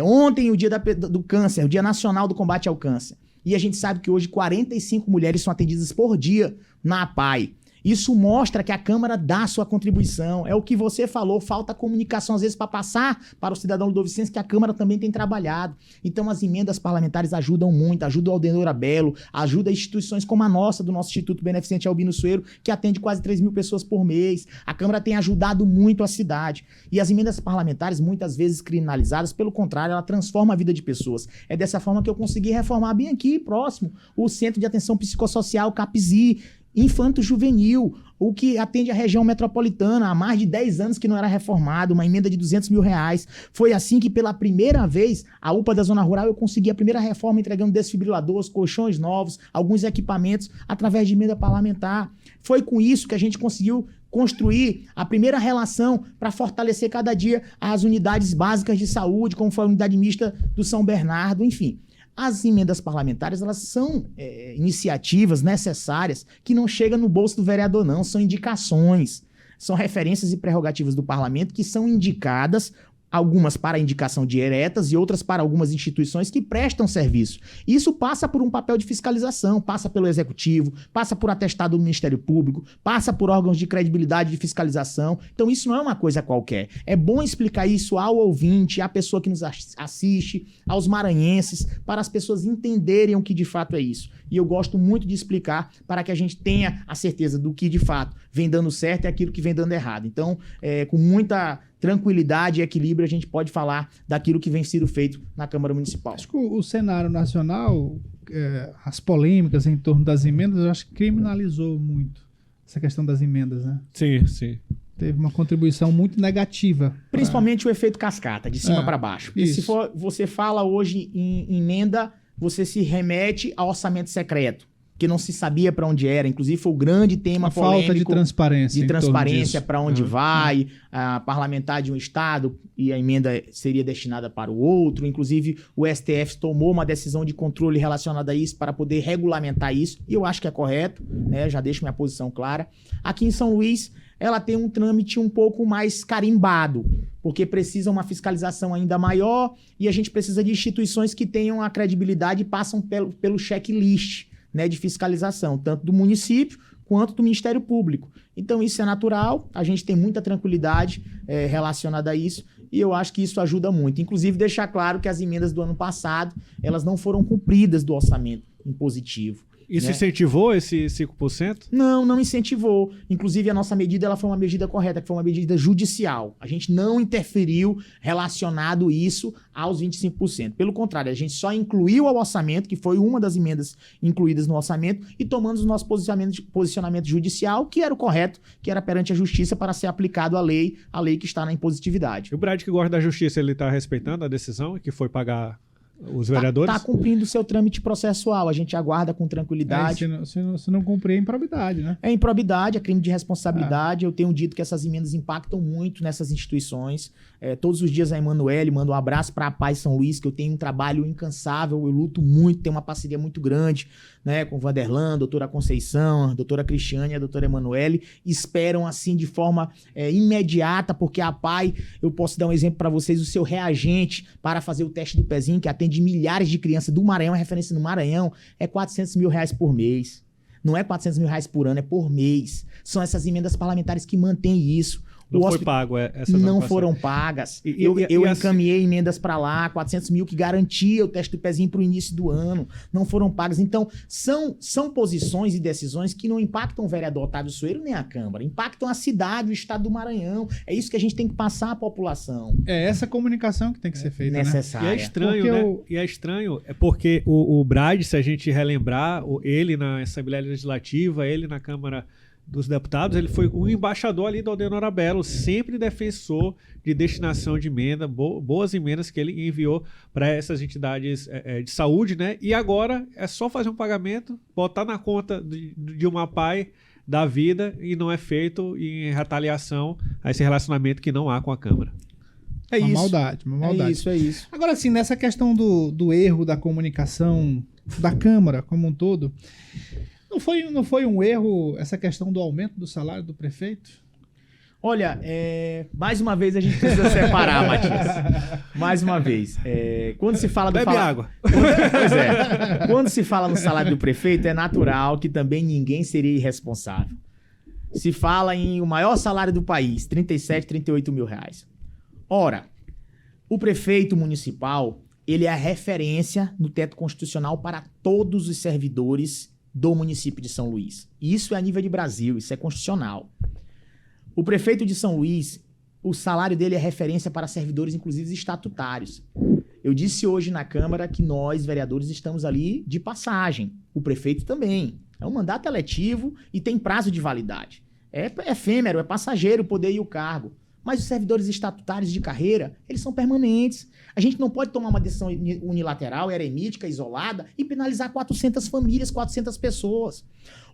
Ontem o dia do câncer, o dia nacional do combate ao câncer. E a gente sabe que hoje 45 mulheres são atendidas por dia na APAI. Isso mostra que a Câmara dá sua contribuição. É o que você falou, falta comunicação às vezes para passar para o cidadão ludovicense que a Câmara também tem trabalhado. Então as emendas parlamentares ajudam muito, ajudam o Aldenor Abelo, ajudam instituições como a nossa, do nosso Instituto Beneficente Albino Sueiro, que atende quase 3 mil pessoas por mês. A Câmara tem ajudado muito a cidade. E as emendas parlamentares, muitas vezes criminalizadas, pelo contrário, ela transforma a vida de pessoas. É dessa forma que eu consegui reformar bem aqui, próximo, o Centro de Atenção Psicossocial, CAPSI, infanto-juvenil, o que atende a região metropolitana há mais de 10 anos que não era reformado, uma emenda de R$200 mil. Foi assim que, pela primeira vez, a UPA da Zona Rural, eu consegui a primeira reforma entregando desfibriladores, colchões novos, alguns equipamentos, através de emenda parlamentar. Foi com isso que a gente conseguiu construir a primeira relação para fortalecer cada dia as unidades básicas de saúde, como foi a unidade mista do São Bernardo, enfim. As emendas parlamentares, elas são iniciativas necessárias que não chegam no bolso do vereador, não. São indicações, são referências e prerrogativas do parlamento que são indicadas, algumas para indicação diretas e outras para algumas instituições que prestam serviço. Isso passa por um papel de fiscalização, passa pelo Executivo, passa por atestado do Ministério Público, passa por órgãos de credibilidade de fiscalização. Então isso não é uma coisa qualquer. É bom explicar isso ao ouvinte, à pessoa que nos assiste, aos maranhenses, para as pessoas entenderem o que de fato é isso. E eu gosto muito de explicar para que a gente tenha a certeza do que de fato vem dando certo e aquilo que vem dando errado. Então, com muita tranquilidade e equilíbrio, a gente pode falar daquilo que vem sendo feito na Câmara Municipal. Acho que o cenário nacional, as polêmicas em torno das emendas, eu acho que criminalizou muito essa questão das emendas, né? Sim, sim. Teve uma contribuição muito negativa. Principalmente o efeito cascata, de cima para baixo. Porque se você fala hoje em emenda, você se remete ao orçamento secreto, que não se sabia para onde era. Inclusive, foi o grande tema polêmico. Falta de transparência. De transparência para onde vai, a parlamentar de um estado e a emenda seria destinada para o outro. Inclusive, o STF tomou uma decisão de controle relacionada a isso para poder regulamentar isso. E eu acho que é correto, né? Já deixo minha posição clara. Aqui em São Luís, ela tem um trâmite um pouco mais carimbado, porque precisa uma fiscalização ainda maior e a gente precisa de instituições que tenham a credibilidade e passam pelo checklist, né, de fiscalização, tanto do município quanto do Ministério Público. Então isso é natural, a gente tem muita tranquilidade relacionada a isso e eu acho que isso ajuda muito. Inclusive deixar claro que as emendas do ano passado, elas não foram cumpridas do orçamento impositivo. Isso né? incentivou esse 5%? Não incentivou. Inclusive, a nossa medida ela foi uma medida correta, que foi uma medida judicial. A gente não interferiu relacionado isso aos 25%. Pelo contrário, a gente só incluiu ao orçamento, que foi uma das emendas incluídas no orçamento, e tomamos o nosso posicionamento judicial, que era o correto, que era perante a justiça para ser aplicado a lei que está na impositividade. E o Brad, que gosta da justiça, ele está respeitando a decisão que foi pagar os vereadores? Está cumprindo o seu trâmite processual. A gente aguarda com tranquilidade. Se não cumprir, é improbidade, né? É improbidade, é crime de responsabilidade. Eu tenho dito que essas emendas impactam muito nessas instituições. Todos os dias a Emanuele manda um abraço para a Paz São Luís, que eu tenho um trabalho incansável, eu luto muito, tenho uma parceria muito grande, né, com o Vanderlan, a doutora Conceição, a doutora Cristiane e a doutora Emanuele. Esperam assim de forma imediata, porque a PAI, eu posso dar um exemplo para vocês, o seu reagente para fazer o teste do pezinho, que atende milhares de crianças do Maranhão, a referência no Maranhão, é R$400 mil por mês. Não é R$400 mil por ano, é por mês. São essas emendas parlamentares que mantêm isso. Não foi hospi- pago essas não anotações. foram pagas. E- eu e- eu e assim- encaminhei emendas para lá, 400 mil que garantia o teste do pezinho para o início do ano. Não foram pagas. Então, são posições e decisões que não impactam o vereador Otávio Soeiro nem a Câmara. Impactam a cidade, o estado do Maranhão. É isso que a gente tem que passar à população. É essa comunicação que tem que ser feita, né? E Necessária. é estranho, Porque né? o- E é estranho, é porque o Brad, se a gente relembrar, ele na Assembleia Legislativa, ele na Câmara dos Deputados, ele foi o embaixador ali do Aldenor Abelo, sempre defensor de destinação de emenda, boas emendas que ele enviou para essas entidades de saúde, né? E agora é só fazer um pagamento, botar na conta de uma PAI da vida e não é feito em retaliação a esse relacionamento que não há com a Câmara. É Uma isso. maldade, uma maldade. É isso. Agora, assim, nessa questão do erro da comunicação da Câmara como um todo, não foi um erro essa questão do aumento do salário do prefeito? Olha, mais uma vez a gente precisa separar, Matias. Mais uma vez. Quando se fala do Bebe fala- água. Pois é. Quando se fala no salário do prefeito, é natural que também ninguém seria irresponsável. Se fala em o maior salário do país, 37, 38 mil reais. Ora, o prefeito municipal, ele é a referência no teto constitucional para todos os servidores do município de São Luís. Isso é a nível de Brasil, isso é constitucional. O prefeito de São Luís, o salário dele é referência para servidores, inclusive estatutários. Eu disse hoje na Câmara que nós, vereadores, estamos ali de passagem. O prefeito também. É um mandato eletivo e tem prazo de validade. É efêmero, é passageiro o poder e o cargo. Mas os servidores estatutários de carreira, eles são permanentes. A gente não pode tomar uma decisão unilateral, eremítica, isolada e penalizar 400 famílias, 400 pessoas.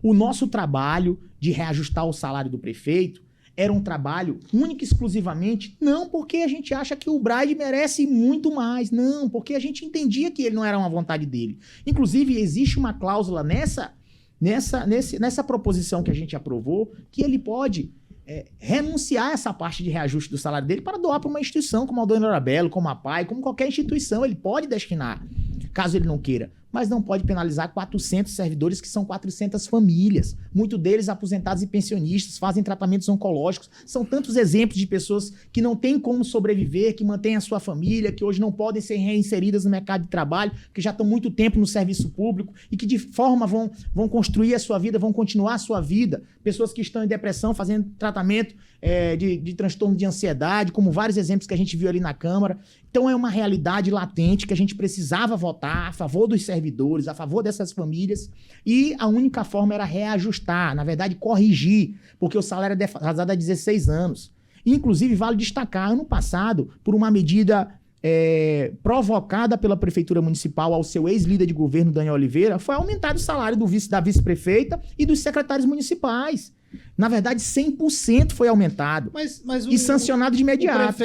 O nosso trabalho de reajustar o salário do prefeito era um trabalho único e exclusivamente, não porque a gente acha que o Bride merece muito mais, não, porque a gente entendia que ele não era uma vontade dele. Inclusive, existe uma cláusula nessa proposição que a gente aprovou, que ele pode renunciar a essa parte de reajuste do salário dele para doar para uma instituição como a Aldenor Abelo, como a PAI, como qualquer instituição, ele pode destinar, caso ele não queira. Mas não pode penalizar 400 servidores, que são 400 famílias. Muitos deles aposentados e pensionistas, fazem tratamentos oncológicos. São tantos exemplos de pessoas que não têm como sobreviver, que mantêm a sua família, que hoje não podem ser reinseridas no mercado de trabalho, que já estão muito tempo no serviço público e que de forma vão construir a sua vida, vão continuar a sua vida. Pessoas que estão em depressão, fazendo tratamento de transtorno de ansiedade, como vários exemplos que a gente viu ali na Câmara. Então é uma realidade latente que a gente precisava votar a favor dos servidores, a favor dessas famílias, e a única forma era reajustar, na verdade corrigir, porque o salário é defasado há 16 anos. Inclusive, vale destacar, ano passado, por uma medida provocada pela Prefeitura Municipal ao seu ex-líder de governo, Daniel Oliveira, foi aumentado o salário da vice-prefeita e dos secretários municipais. Na verdade, 100% foi aumentado. Mas E sancionado de imediato.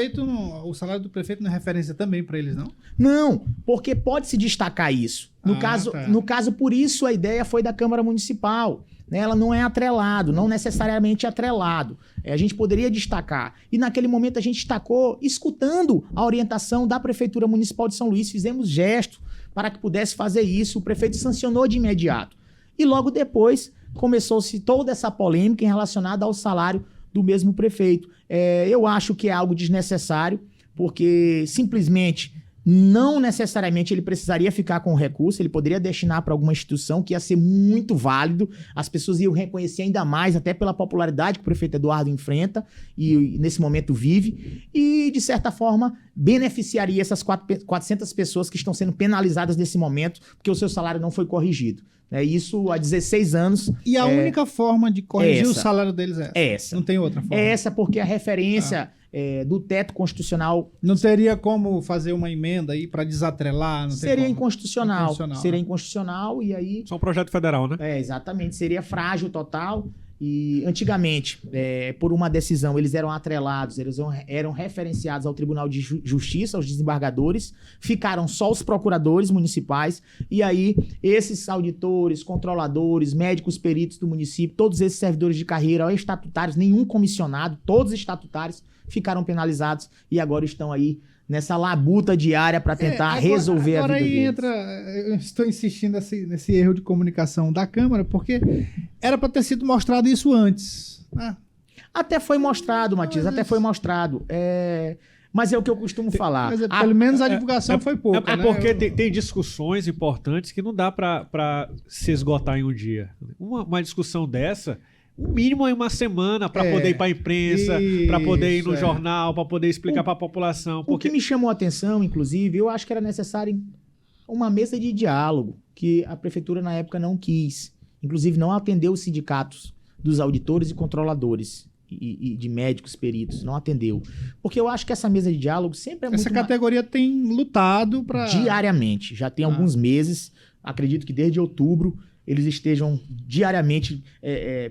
O salário do prefeito não é referência também para eles, não? Não, porque pode se destacar isso. No caso, por isso a ideia foi da Câmara Municipal. Né? Ela não é atrelado, não necessariamente atrelado. A gente poderia destacar. E naquele momento a gente destacou escutando a orientação da Prefeitura Municipal de São Luís. Fizemos gesto para que pudesse fazer isso. O prefeito sancionou de imediato. E logo depois começou-se toda essa polêmica em relacionada ao salário do mesmo prefeito. Eu acho que é algo desnecessário, porque simplesmente não necessariamente ele precisaria ficar com o recurso, ele poderia destinar para alguma instituição que ia ser muito válido, as pessoas iam reconhecer ainda mais, até pela popularidade que o prefeito Eduardo enfrenta e nesse momento vive, e de certa forma beneficiaria essas 400 pessoas que estão sendo penalizadas nesse momento, porque o seu salário não foi corrigido. Isso há 16 anos. E a única forma de corrigir o essa. salário deles é Essa. Não tem outra forma. É essa porque a referência do teto constitucional Não teria como fazer uma emenda aí para desatrelar? Não tem seria como. inconstitucional. Seria né? inconstitucional e aí... Só um projeto federal, né? Exatamente. Seria frágil total. E antigamente, por uma decisão, eles eram atrelados, eles eram referenciados ao Tribunal de Justiça, aos desembargadores, ficaram só os procuradores municipais, e aí esses auditores, controladores, médicos, peritos do município, todos esses servidores de carreira, estatutários, nenhum comissionado, todos estatutários ficaram penalizados e agora estão aí nessa labuta diária para tentar resolver a vida aí deles. Eu estou insistindo nesse erro de comunicação da Câmara, porque era para ter sido mostrado isso antes. Né? Até foi mostrado, Matias, até foi mostrado. Mas é o que eu costumo falar. Mas pelo menos a divulgação foi pouca, né? Porque tem discussões importantes que não dá para se esgotar em um dia. Uma discussão dessa, o mínimo é uma semana para poder ir para a imprensa, para poder ir no jornal, para poder explicar para a população. O que me chamou a atenção, inclusive, eu acho que era necessário uma mesa de diálogo, que a prefeitura na época não quis. Inclusive não atendeu os sindicatos dos auditores e controladores e de médicos, peritos, não atendeu. Porque eu acho que essa mesa de diálogo sempre é muito... Essa categoria tem lutado para... Diariamente, já tem alguns meses, acredito que desde outubro, eles estejam diariamente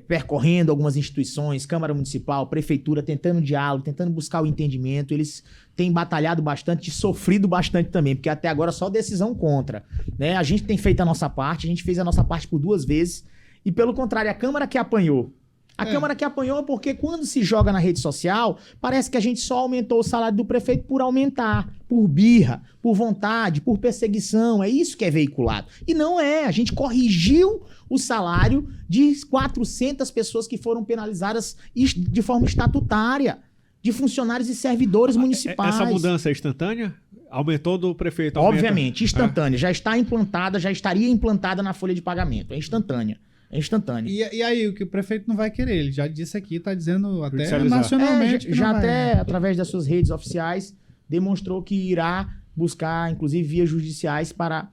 percorrendo algumas instituições, Câmara Municipal, Prefeitura, tentando diálogo, tentando buscar o entendimento. Eles têm batalhado bastante e sofrido bastante também, porque até agora só decisão contra, né? A gente tem feito a nossa parte, a gente fez a nossa parte por 2 vezes, e pelo contrário, a Câmara que apanhou. A Câmara que apanhou porque quando se joga na rede social, parece que a gente só aumentou o salário do prefeito por aumentar, por birra, por vontade, por perseguição. É isso que é veiculado. E não é. A gente corrigiu o salário de 400 pessoas que foram penalizadas de forma estatutária, de funcionários e servidores municipais. Essa mudança é instantânea? Aumentou do prefeito? Obviamente, instantânea. Já está implantada, já estaria implantada na folha de pagamento. É instantânea. É instantâneo. E aí, o que o prefeito não vai querer? Ele já disse aqui, está dizendo até nacionalmente. Já até, através das suas redes oficiais, demonstrou que irá buscar, inclusive, vias judiciais para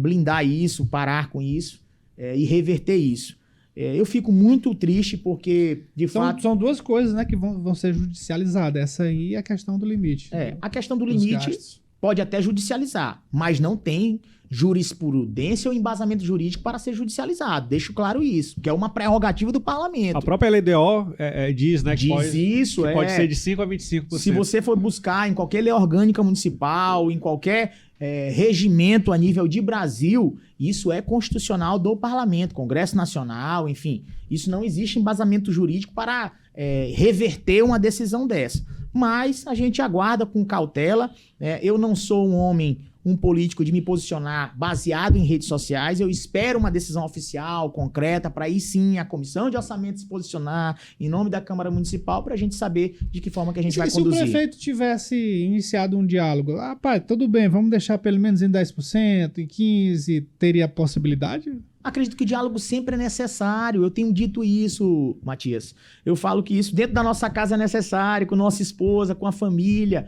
blindar isso, parar com isso e reverter isso. Eu fico muito triste porque, de fato... São 2 coisas, né, que vão ser judicializadas. Essa aí é a questão do limite. A questão do limite pode até judicializar, mas não tem jurisprudência ou embasamento jurídico para ser judicializado. Deixo claro isso, que é uma prerrogativa do parlamento. A própria LDO diz, né? Que pode ser de 5% a 25%. Se você for buscar em qualquer lei orgânica municipal, em qualquer regimento a nível de Brasil, isso é constitucional do parlamento, Congresso Nacional, enfim. Isso não existe embasamento jurídico para reverter uma decisão dessa. Mas a gente aguarda com cautela. Eu não sou um político de me posicionar baseado em redes sociais. Eu espero uma decisão oficial, concreta, para aí sim a comissão de orçamento se posicionar em nome da Câmara Municipal para a gente saber de que forma que a gente vai conduzir. Se o prefeito tivesse iniciado um diálogo, pai, tudo bem, vamos deixar pelo menos em 10%, em 15%, teria possibilidade? Acredito que o diálogo sempre é necessário. Eu tenho dito isso, Matias. Eu falo que isso dentro da nossa casa é necessário, com nossa esposa, com a família.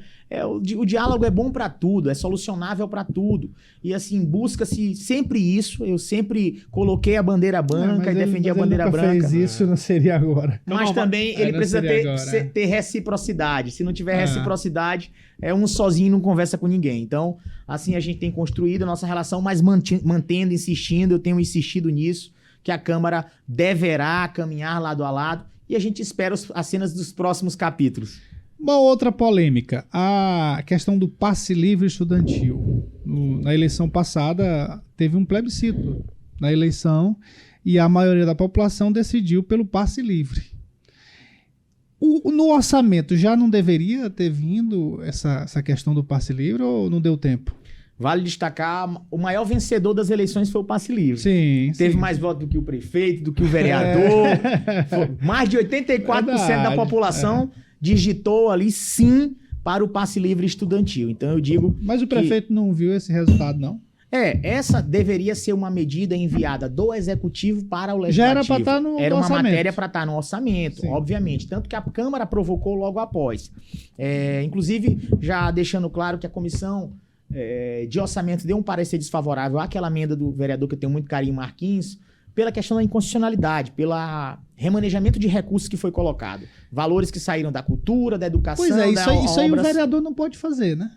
O diálogo é bom para tudo, é solucionável para tudo. E assim, busca-se sempre isso. Eu sempre coloquei a bandeira branca e defendi a bandeira branca. Ele fez isso, não seria agora. Mas também ele precisa ter reciprocidade. Se não tiver reciprocidade, um sozinho não conversa com ninguém. Então, assim a gente tem construído a nossa relação, mas mantendo, insistindo, eu tenho insistido nisso, que a Câmara deverá caminhar lado a lado e a gente espera as cenas dos próximos capítulos. Uma outra polêmica, a questão do passe livre estudantil. Na eleição passada, teve um plebiscito na eleição e a maioria da população decidiu pelo passe livre. No orçamento já não deveria ter vindo essa questão do passe livre ou não deu tempo? Vale destacar, o maior vencedor das eleições foi o passe livre. Sim. Teve mais votos do que o prefeito, do que o vereador. Mais de 84% da população digitou ali sim para o passe livre estudantil. Então eu digo... Mas o prefeito não viu esse resultado, não? Essa deveria ser uma medida enviada do Executivo para o Legislativo. Já era para estar no orçamento. Era uma matéria para estar no orçamento, sim, obviamente. Tanto que a Câmara provocou logo após. Inclusive, já deixando claro que a Comissão de Orçamento deu um parecer desfavorável àquela emenda do vereador que eu tenho muito carinho, Marquinhos, pela questão da inconstitucionalidade, pelo remanejamento de recursos que foi colocado. Valores que saíram da cultura, da educação, pois isso aí o vereador não pode fazer, né?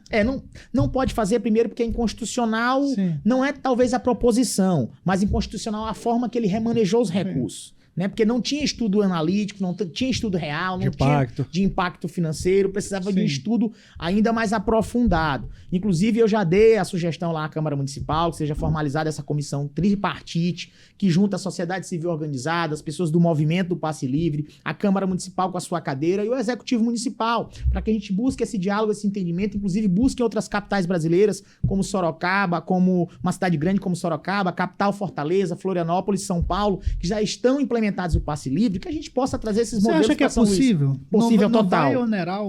Não pode fazer, primeiro porque é inconstitucional, sim, não é talvez a proposição, mas inconstitucional a forma que ele remanejou os recursos. Né? Porque não tinha estudo analítico, não tinha estudo real, não tinha de impacto financeiro, precisava, sim, de um estudo ainda mais aprofundado. Inclusive, eu já dei a sugestão lá à Câmara Municipal que seja formalizada essa comissão tripartite, que junta a sociedade civil organizada, as pessoas do movimento do Passe Livre, a Câmara Municipal com a sua cadeira e o Executivo Municipal, para que a gente busque esse diálogo, esse entendimento, inclusive busque outras capitais brasileiras, como Sorocaba, como uma cidade grande como Sorocaba, capital Fortaleza, Florianópolis, São Paulo, que já estão implementando implementados o passe livre, que a gente possa trazer esses Você modelos acha que é pra São Luís. possível? Possível não total. vai onerar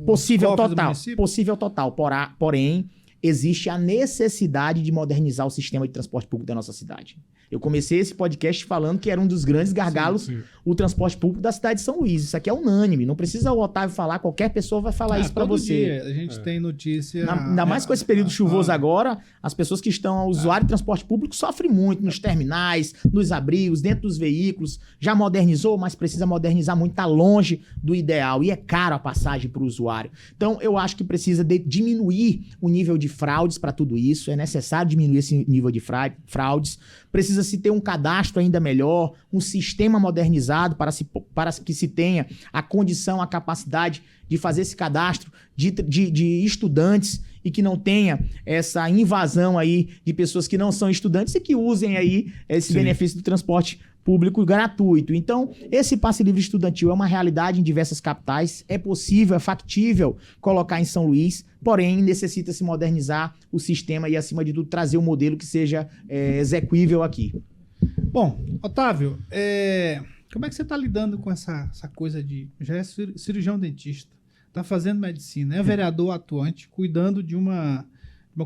Possível os cofres do total. município? Possível total. Porém, existe a necessidade de modernizar o sistema de transporte público da nossa cidade. Eu comecei esse podcast falando que era um dos grandes gargalos o transporte público da cidade de São Luís. Isso aqui é unânime. Não precisa o Otávio falar, qualquer pessoa vai falar isso para todo você. dia a gente tem notícia. Ainda mais com esse período chuvoso agora, as pessoas que estão usuário de transporte público sofrem muito nos terminais, nos abrigos, dentro dos veículos. Já modernizou, mas precisa modernizar muito, está longe do ideal e é caro a passagem para o usuário. Então, eu acho que precisa diminuir o nível de fraudes para tudo isso. É necessário diminuir esse nível de fraudes. Precisa-se ter um cadastro ainda melhor, um sistema modernizado para que se tenha a condição, a capacidade de fazer esse cadastro de estudantes e que não tenha essa invasão aí de pessoas que não são estudantes e que usem aí esse benefício do transporte público gratuito. Então, esse passe livre estudantil é uma realidade em diversas capitais, é possível, é factível colocar em São Luís, porém necessita se modernizar o sistema e, acima de tudo, trazer um modelo que seja execuível aqui. Bom, Otávio, como é que você está lidando com essa coisa de... Já é cirurgião dentista, está fazendo medicina, é vereador atuante, cuidando de uma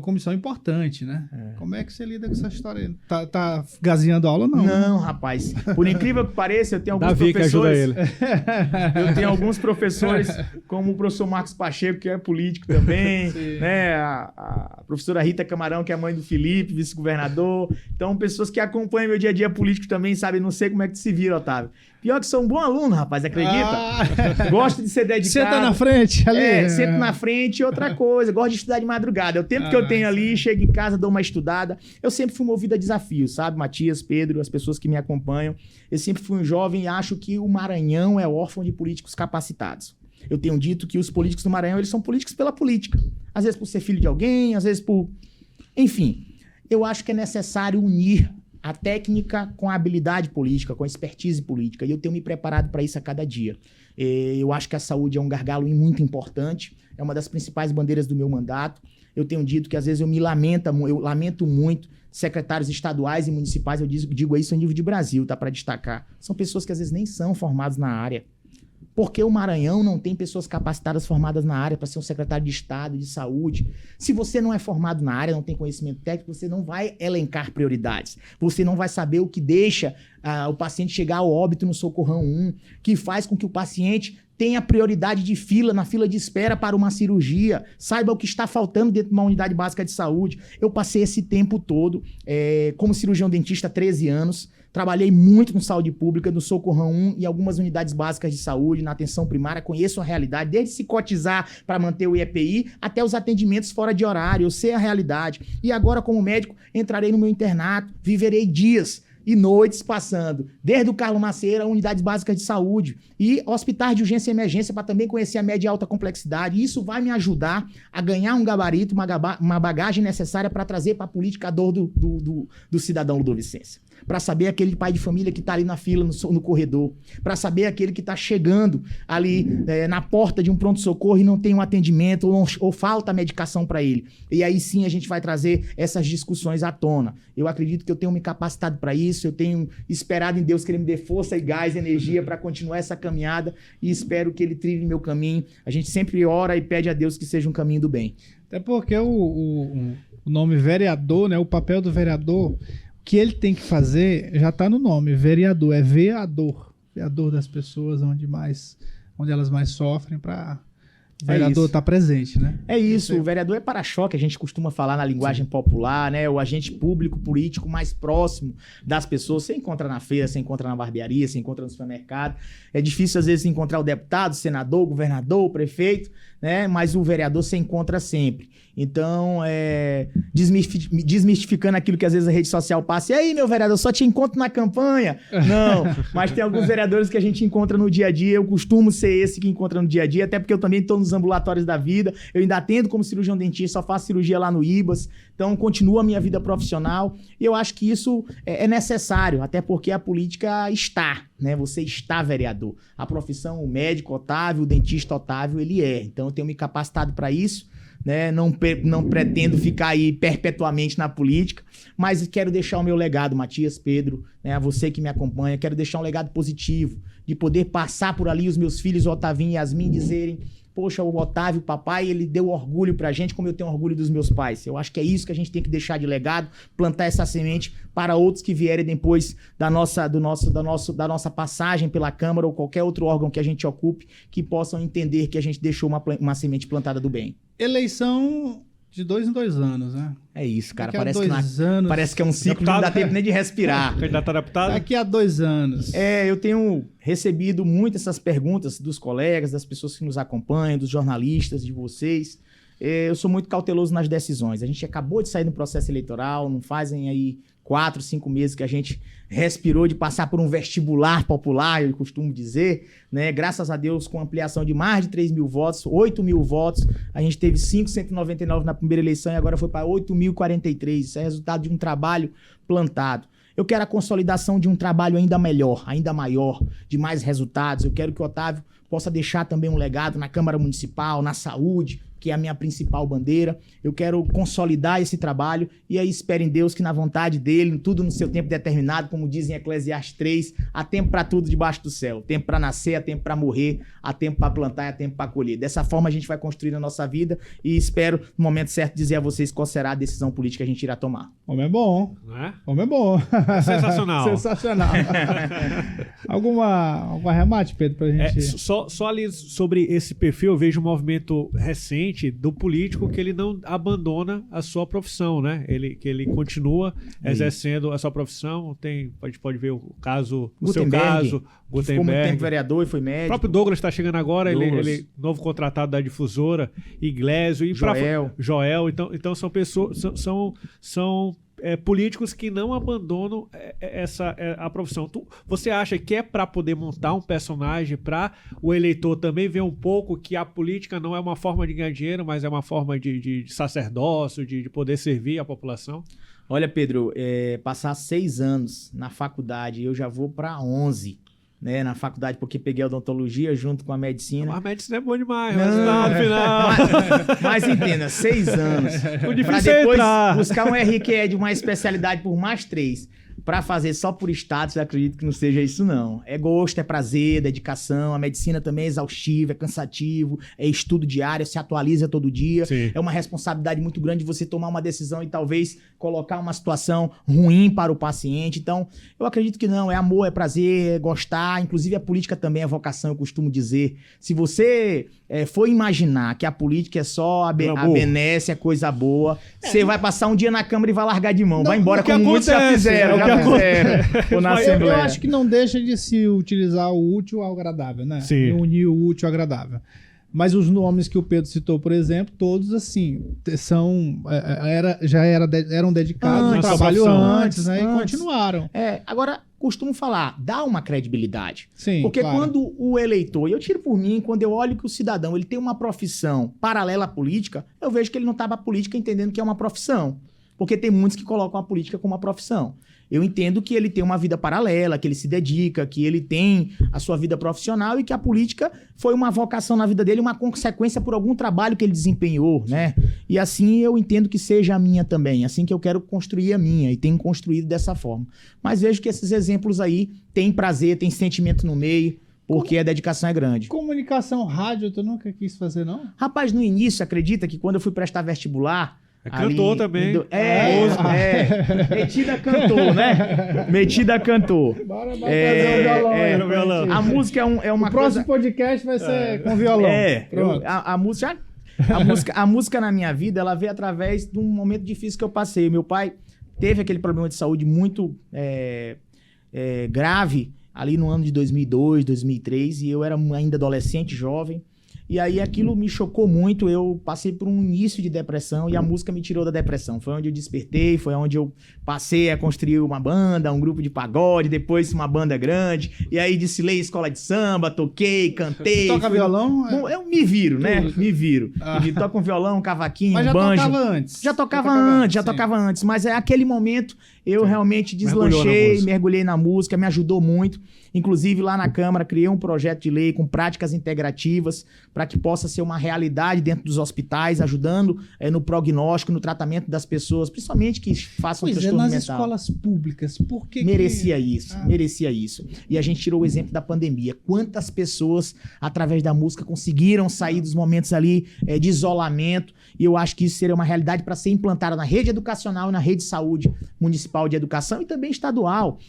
comissão importante, né? Como é que você lida com essa história? Tá gazeando aula ou não? Não, rapaz. Por incrível que pareça, eu tenho alguns Davi professores... que ajuda ele. Eu tenho alguns professores, como o professor Marcos Pacheco, que é político também, né? A professora Rita Camarão, que é mãe do Felipe, vice-governador. Então, pessoas que acompanham meu dia a dia político também, sabem, não sei como é que se vira, Otávio. Pior que sou um bom aluno, rapaz, acredita? Gosto de ser dedicado. Senta na frente ali. Sento na frente e outra coisa. Gosto de estudar de madrugada. É o tempo que eu tenho ali, chego em casa, dou uma estudada. Eu sempre fui movido a desafios, sabe? Matias, Pedro, as pessoas que me acompanham. Eu sempre fui um jovem e acho que o Maranhão é órfão de políticos capacitados. Eu tenho dito que os políticos do Maranhão, eles são políticos pela política. Às vezes por ser filho de alguém, às vezes por... Enfim, eu acho que é necessário unir a técnica com a habilidade política, com a expertise política, e eu tenho me preparado para isso a cada dia. Eu acho que a saúde é um gargalo muito importante, é uma das principais bandeiras do meu mandato. Eu tenho dito que às vezes eu lamento muito secretários estaduais e municipais, eu digo isso a nível de Brasil, tá, para destacar. São pessoas que às vezes nem são formadas na área. Porque o Maranhão não tem pessoas capacitadas formadas na área para ser um secretário de Estado, de saúde. Se você não é formado na área, não tem conhecimento técnico, você não vai elencar prioridades. Você não vai saber o que deixa o paciente chegar ao óbito no Socorrão 1, que faz com que o paciente tenha prioridade de fila, na fila de espera para uma cirurgia. Saiba o que está faltando dentro de uma unidade básica de saúde. Eu passei esse tempo todo como cirurgião dentista há 13 anos. Trabalhei muito com saúde pública, no Socorrão 1 e algumas unidades básicas de saúde, na atenção primária, conheço a realidade, desde se cotizar para manter o IEPI até os atendimentos fora de horário, eu sei a realidade. E agora, como médico, entrarei no meu internato, viverei dias e noites passando, desde o Carlos Maceira, unidades básicas de saúde e hospitais de urgência e emergência para também conhecer a média e alta complexidade. Isso vai me ajudar a ganhar um gabarito, uma bagagem necessária para trazer para a política a dor do cidadão ludovicense. Para saber aquele pai de família que está ali na fila, no corredor. Para saber aquele que está chegando ali na porta de um pronto-socorro e não tem um atendimento ou falta medicação para ele. E aí sim a gente vai trazer essas discussões à tona. Eu acredito que eu tenho me capacitado para isso, eu tenho esperado em Deus que Ele me dê força e gás, energia para continuar essa caminhada e espero que Ele trilhe meu caminho. A gente sempre ora e pede a Deus que seja um caminho do bem. Até porque o nome vereador, né, o papel do vereador... O que ele tem que fazer já está no nome, vereador, é veador das pessoas onde elas mais sofrem para o vereador estar presente, né? É isso, o vereador é para-choque, a gente costuma falar na linguagem popular, né? O agente público, político mais próximo das pessoas, você encontra na feira, você encontra na barbearia, você encontra no supermercado. É difícil às vezes encontrar o deputado, o senador, o governador, o prefeito, né? Mas o vereador você encontra sempre. Então, desmistificando aquilo que às vezes a rede social passa. E aí, meu vereador, só te encontro na campanha? Não, mas tem alguns vereadores que a gente encontra no dia a dia. Eu costumo ser esse que encontra no dia a dia, até porque eu também estou nos ambulatórios da vida. Eu ainda atendo como cirurgião dentista, só faço cirurgia lá no IBAS. Então, continua a minha vida profissional. E eu acho que isso é necessário, até porque a política está, né? Você está vereador. A profissão, o médico Otávio, o dentista Otávio, ele é. Então, eu tenho me capacitado para isso. né? Não pretendo ficar aí perpetuamente na política, mas quero deixar o meu legado, Matias, Pedro, né? A você que me acompanha, quero deixar um legado positivo, de poder passar por ali os meus filhos, o Otavinho e Yasmin, dizerem: poxa, o Otávio, papai, ele deu orgulho pra gente, como eu tenho orgulho dos meus pais. Eu acho que é isso que a gente tem que deixar de legado, plantar essa semente para outros que vierem depois da nossa passagem pela Câmara ou qualquer outro órgão que a gente ocupe, que possam entender que a gente deixou uma semente plantada do bem. Eleição de 2 em 2 anos, né? É isso, cara. Daqui a 2 anos... Parece que é um ciclo, não dá tempo nem de respirar. Candidato adaptado? Daqui a 2 anos. Eu tenho recebido muito essas perguntas dos colegas, das pessoas que nos acompanham, dos jornalistas, de vocês. Eu sou muito cauteloso nas decisões. A gente acabou de sair do processo eleitoral, não fazem aí 4, 5 meses que a gente respirou de passar por um vestibular popular, eu costumo dizer, né? Graças a Deus, com ampliação de mais de 3 mil votos, 8 mil votos, a gente teve 599 na primeira eleição e agora foi para 8.043. Isso é resultado de um trabalho plantado. Eu quero a consolidação de um trabalho ainda melhor, ainda maior, de mais resultados. Eu quero que o Otávio possa deixar também um legado na Câmara Municipal, na saúde, que é a minha principal bandeira. Eu quero consolidar esse trabalho e aí espero em Deus que na vontade dele, tudo no seu tempo determinado, como dizem em Eclesiastes 3, há tempo para tudo debaixo do céu. Tempo para nascer, há tempo para morrer, há tempo para plantar, há tempo para colher. Dessa forma a gente vai construir a nossa vida e espero, no momento certo, dizer a vocês qual será a decisão política que a gente irá tomar. Homem é bom. Não é? Homem é bom. Sensacional. Sensacional. Algum arremate, Pedro, pra gente... Só ali sobre esse perfil, eu vejo um movimento recente do político que ele não abandona a sua profissão, né? Que ele continua exercendo a sua profissão. A gente pode ver o caso, o seu caso, Gutenberg. Ficou muito tempo vereador e foi médico. O próprio Douglas está chegando agora, ele novo contratado da difusora, Iglesio e Joel. Então são pessoas, são políticos que não abandonam a profissão. Você acha que é para poder montar um personagem, para o eleitor também ver um pouco que a política não é uma forma de ganhar dinheiro, mas é uma forma de sacerdócio, de poder servir a população? Olha, Pedro, passar 6 anos na faculdade, eu já vou para 11. Né, na faculdade, porque peguei a odontologia junto com a medicina. A medicina é boa demais, resultado final. Mas entenda, 6 anos. O difícil pra depois é entrar. buscar um RQE de uma especialidade por mais 3. Para fazer só por status, eu acredito que não seja isso, não. É gosto, é prazer, dedicação. A medicina também é exaustiva, é cansativo, é estudo diário, se atualiza todo dia. Sim. É uma responsabilidade muito grande você tomar uma decisão e talvez colocar uma situação ruim para o paciente. Então, eu acredito que não. É amor, é prazer, é gostar. Inclusive, a política também é vocação, eu costumo dizer. Se você for imaginar que a política é só a benesse, é coisa boa, você vai passar um dia na Câmara e vai largar de mão. Vai embora, como muitos já fizeram. Ou na Assembleia. Eu acho que não deixa de se utilizar o útil ao agradável, né? Sim. E unir o útil ao agradável. Mas os nomes que o Pedro citou, por exemplo, todos assim, eram dedicados ao trabalho antes, né? E continuaram. Agora, costumo falar, dá uma credibilidade. Sim, porque claro. quando o eleitor, e eu tiro por mim, quando eu olho que o cidadão ele tem uma profissão paralela à política, eu vejo que ele não está na política entendendo que é uma profissão. Porque tem muitos que colocam a política como uma profissão. Eu entendo que ele tem uma vida paralela, que ele se dedica, que ele tem a sua vida profissional e que a política foi uma vocação na vida dele, uma consequência por algum trabalho que ele desempenhou, né? E assim eu entendo que seja a minha também, assim que eu quero construir a minha e tenho construído dessa forma. Mas vejo que esses exemplos aí têm prazer, têm sentimento no meio, porque a dedicação é grande. Comunicação, rádio, tu nunca quis fazer, não? Rapaz, no início, acredita que quando eu fui prestar vestibular... Cantor também. Metida cantor, né? Metida cantor. Bora fazer um violão aí. Violão. A música é uma O próximo podcast vai ser com violão. Pronto. A música na minha vida, ela veio através de um momento difícil que eu passei. Meu pai teve aquele problema de saúde muito grave ali no ano de 2002, 2003, e eu era ainda adolescente, jovem. E aí aquilo me chocou muito, eu passei por um início de depressão e a música me tirou da depressão. Foi onde eu despertei, foi onde eu passei a construir uma banda, um grupo de pagode, depois uma banda grande. E aí desfilei escola de samba, toquei, cantei. Você toca violão? Bom, eu me viro, né? Me viro. Toco um violão, um cavaquinho, mas um banjo. Já tocava antes. Mas aquele momento eu realmente deslanchei, mergulhei na música, me ajudou muito. Inclusive lá na Câmara criei um projeto de lei com práticas integrativas para que possa ser uma realidade dentro dos hospitais, ajudando no prognóstico, no tratamento das pessoas, principalmente que façam transtorno nas mental. escolas públicas, por que Merecia isso. E a gente tirou o exemplo da pandemia. Quantas pessoas, através da música, conseguiram sair dos momentos ali de isolamento, e eu acho que isso seria uma realidade para ser implantada na rede educacional e na rede de saúde municipal de educação e também estadual.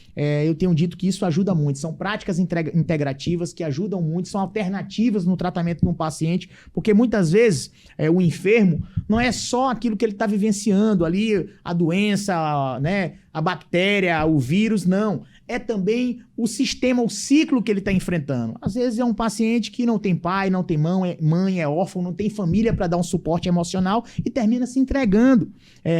Eu tenho dito que isso ajuda muito. São práticas integrativas que ajudam muito, são alternativas no tratamento de um paciente, porque muitas vezes o enfermo não é só aquilo que ele está vivenciando ali, a doença, né, a bactéria, o vírus, não. É também o sistema, o ciclo que ele está enfrentando. Às vezes é um paciente que não tem pai, não tem mãe, é órfão, não tem família para dar um suporte emocional e termina se entregando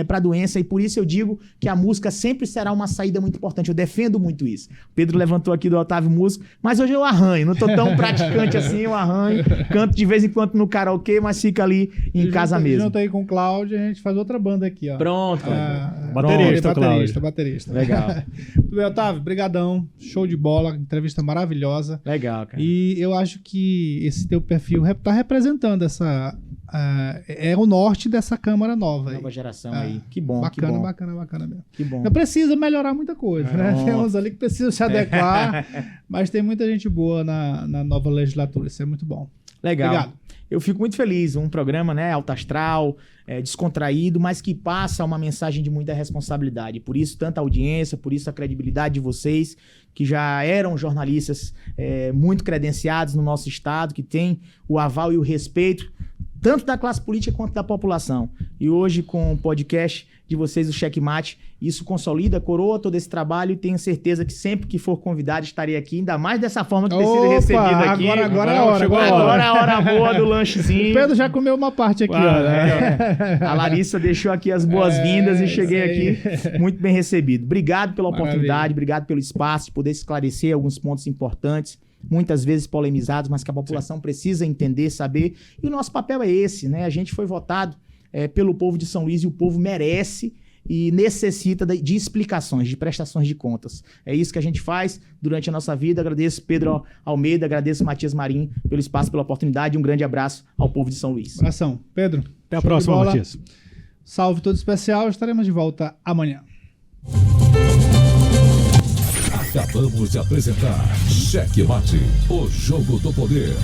para a doença. E por isso eu digo que a música sempre será uma saída muito importante. Eu defendo muito isso. O Pedro levantou aqui do Otávio Músico, mas hoje eu arranho. Não estou tão praticante assim, eu arranho. Canto de vez em quando no karaokê, mas fica ali em casa mesmo. Junto aí com o Cláudio, a gente faz outra banda aqui, ó. Pronto. Baterista. Legal. Tudo bem, Otávio? Brigadão. Show de bola. Entrevista maravilhosa. Legal, cara. E eu acho que esse teu perfil tá representando essa... é o norte dessa Câmara nova. Nova geração aí. Que bom, bacana, que bom. Bacana mesmo. Que bom. Não precisa melhorar muita coisa, né? Tem uns ali que precisam se adequar, mas tem muita gente boa na nova legislatura. Isso é muito bom. Legal. Obrigado. Eu fico muito feliz. Um programa, né, alto astral, descontraído, mas que passa uma mensagem de muita responsabilidade. Por isso, tanta audiência, por isso a credibilidade de vocês, que já eram jornalistas muito credenciados no nosso estado, que têm o aval e o respeito, tanto da classe política quanto da população. E hoje, com o podcast de vocês, o Checkmate, isso consolida, coroa todo esse trabalho e tenho certeza que sempre que for convidado estarei aqui, ainda mais dessa forma que tem sido recebido aqui. Agora é a hora. Agora é a hora boa do lanchezinho. O Pedro já comeu uma parte aqui, ó. A Larissa deixou aqui as boas-vindas e cheguei aqui muito bem recebido. Obrigado pela oportunidade, obrigado pelo espaço de poder esclarecer alguns pontos importantes, muitas vezes polemizados, mas que a população precisa entender, saber. E o nosso papel é esse, né? A gente foi votado pelo povo de São Luís e o povo merece e necessita de explicações, de prestações de contas. É isso que a gente faz durante a nossa vida. Agradeço Pedro Almeida, agradeço Matias Marim pelo espaço, pela oportunidade. Um grande abraço ao povo de São Luís. Abração. Pedro. Até a próxima, Matias. Salve todo especial. Estaremos de volta amanhã. Acabamos de apresentar Checkmate, o jogo do poder.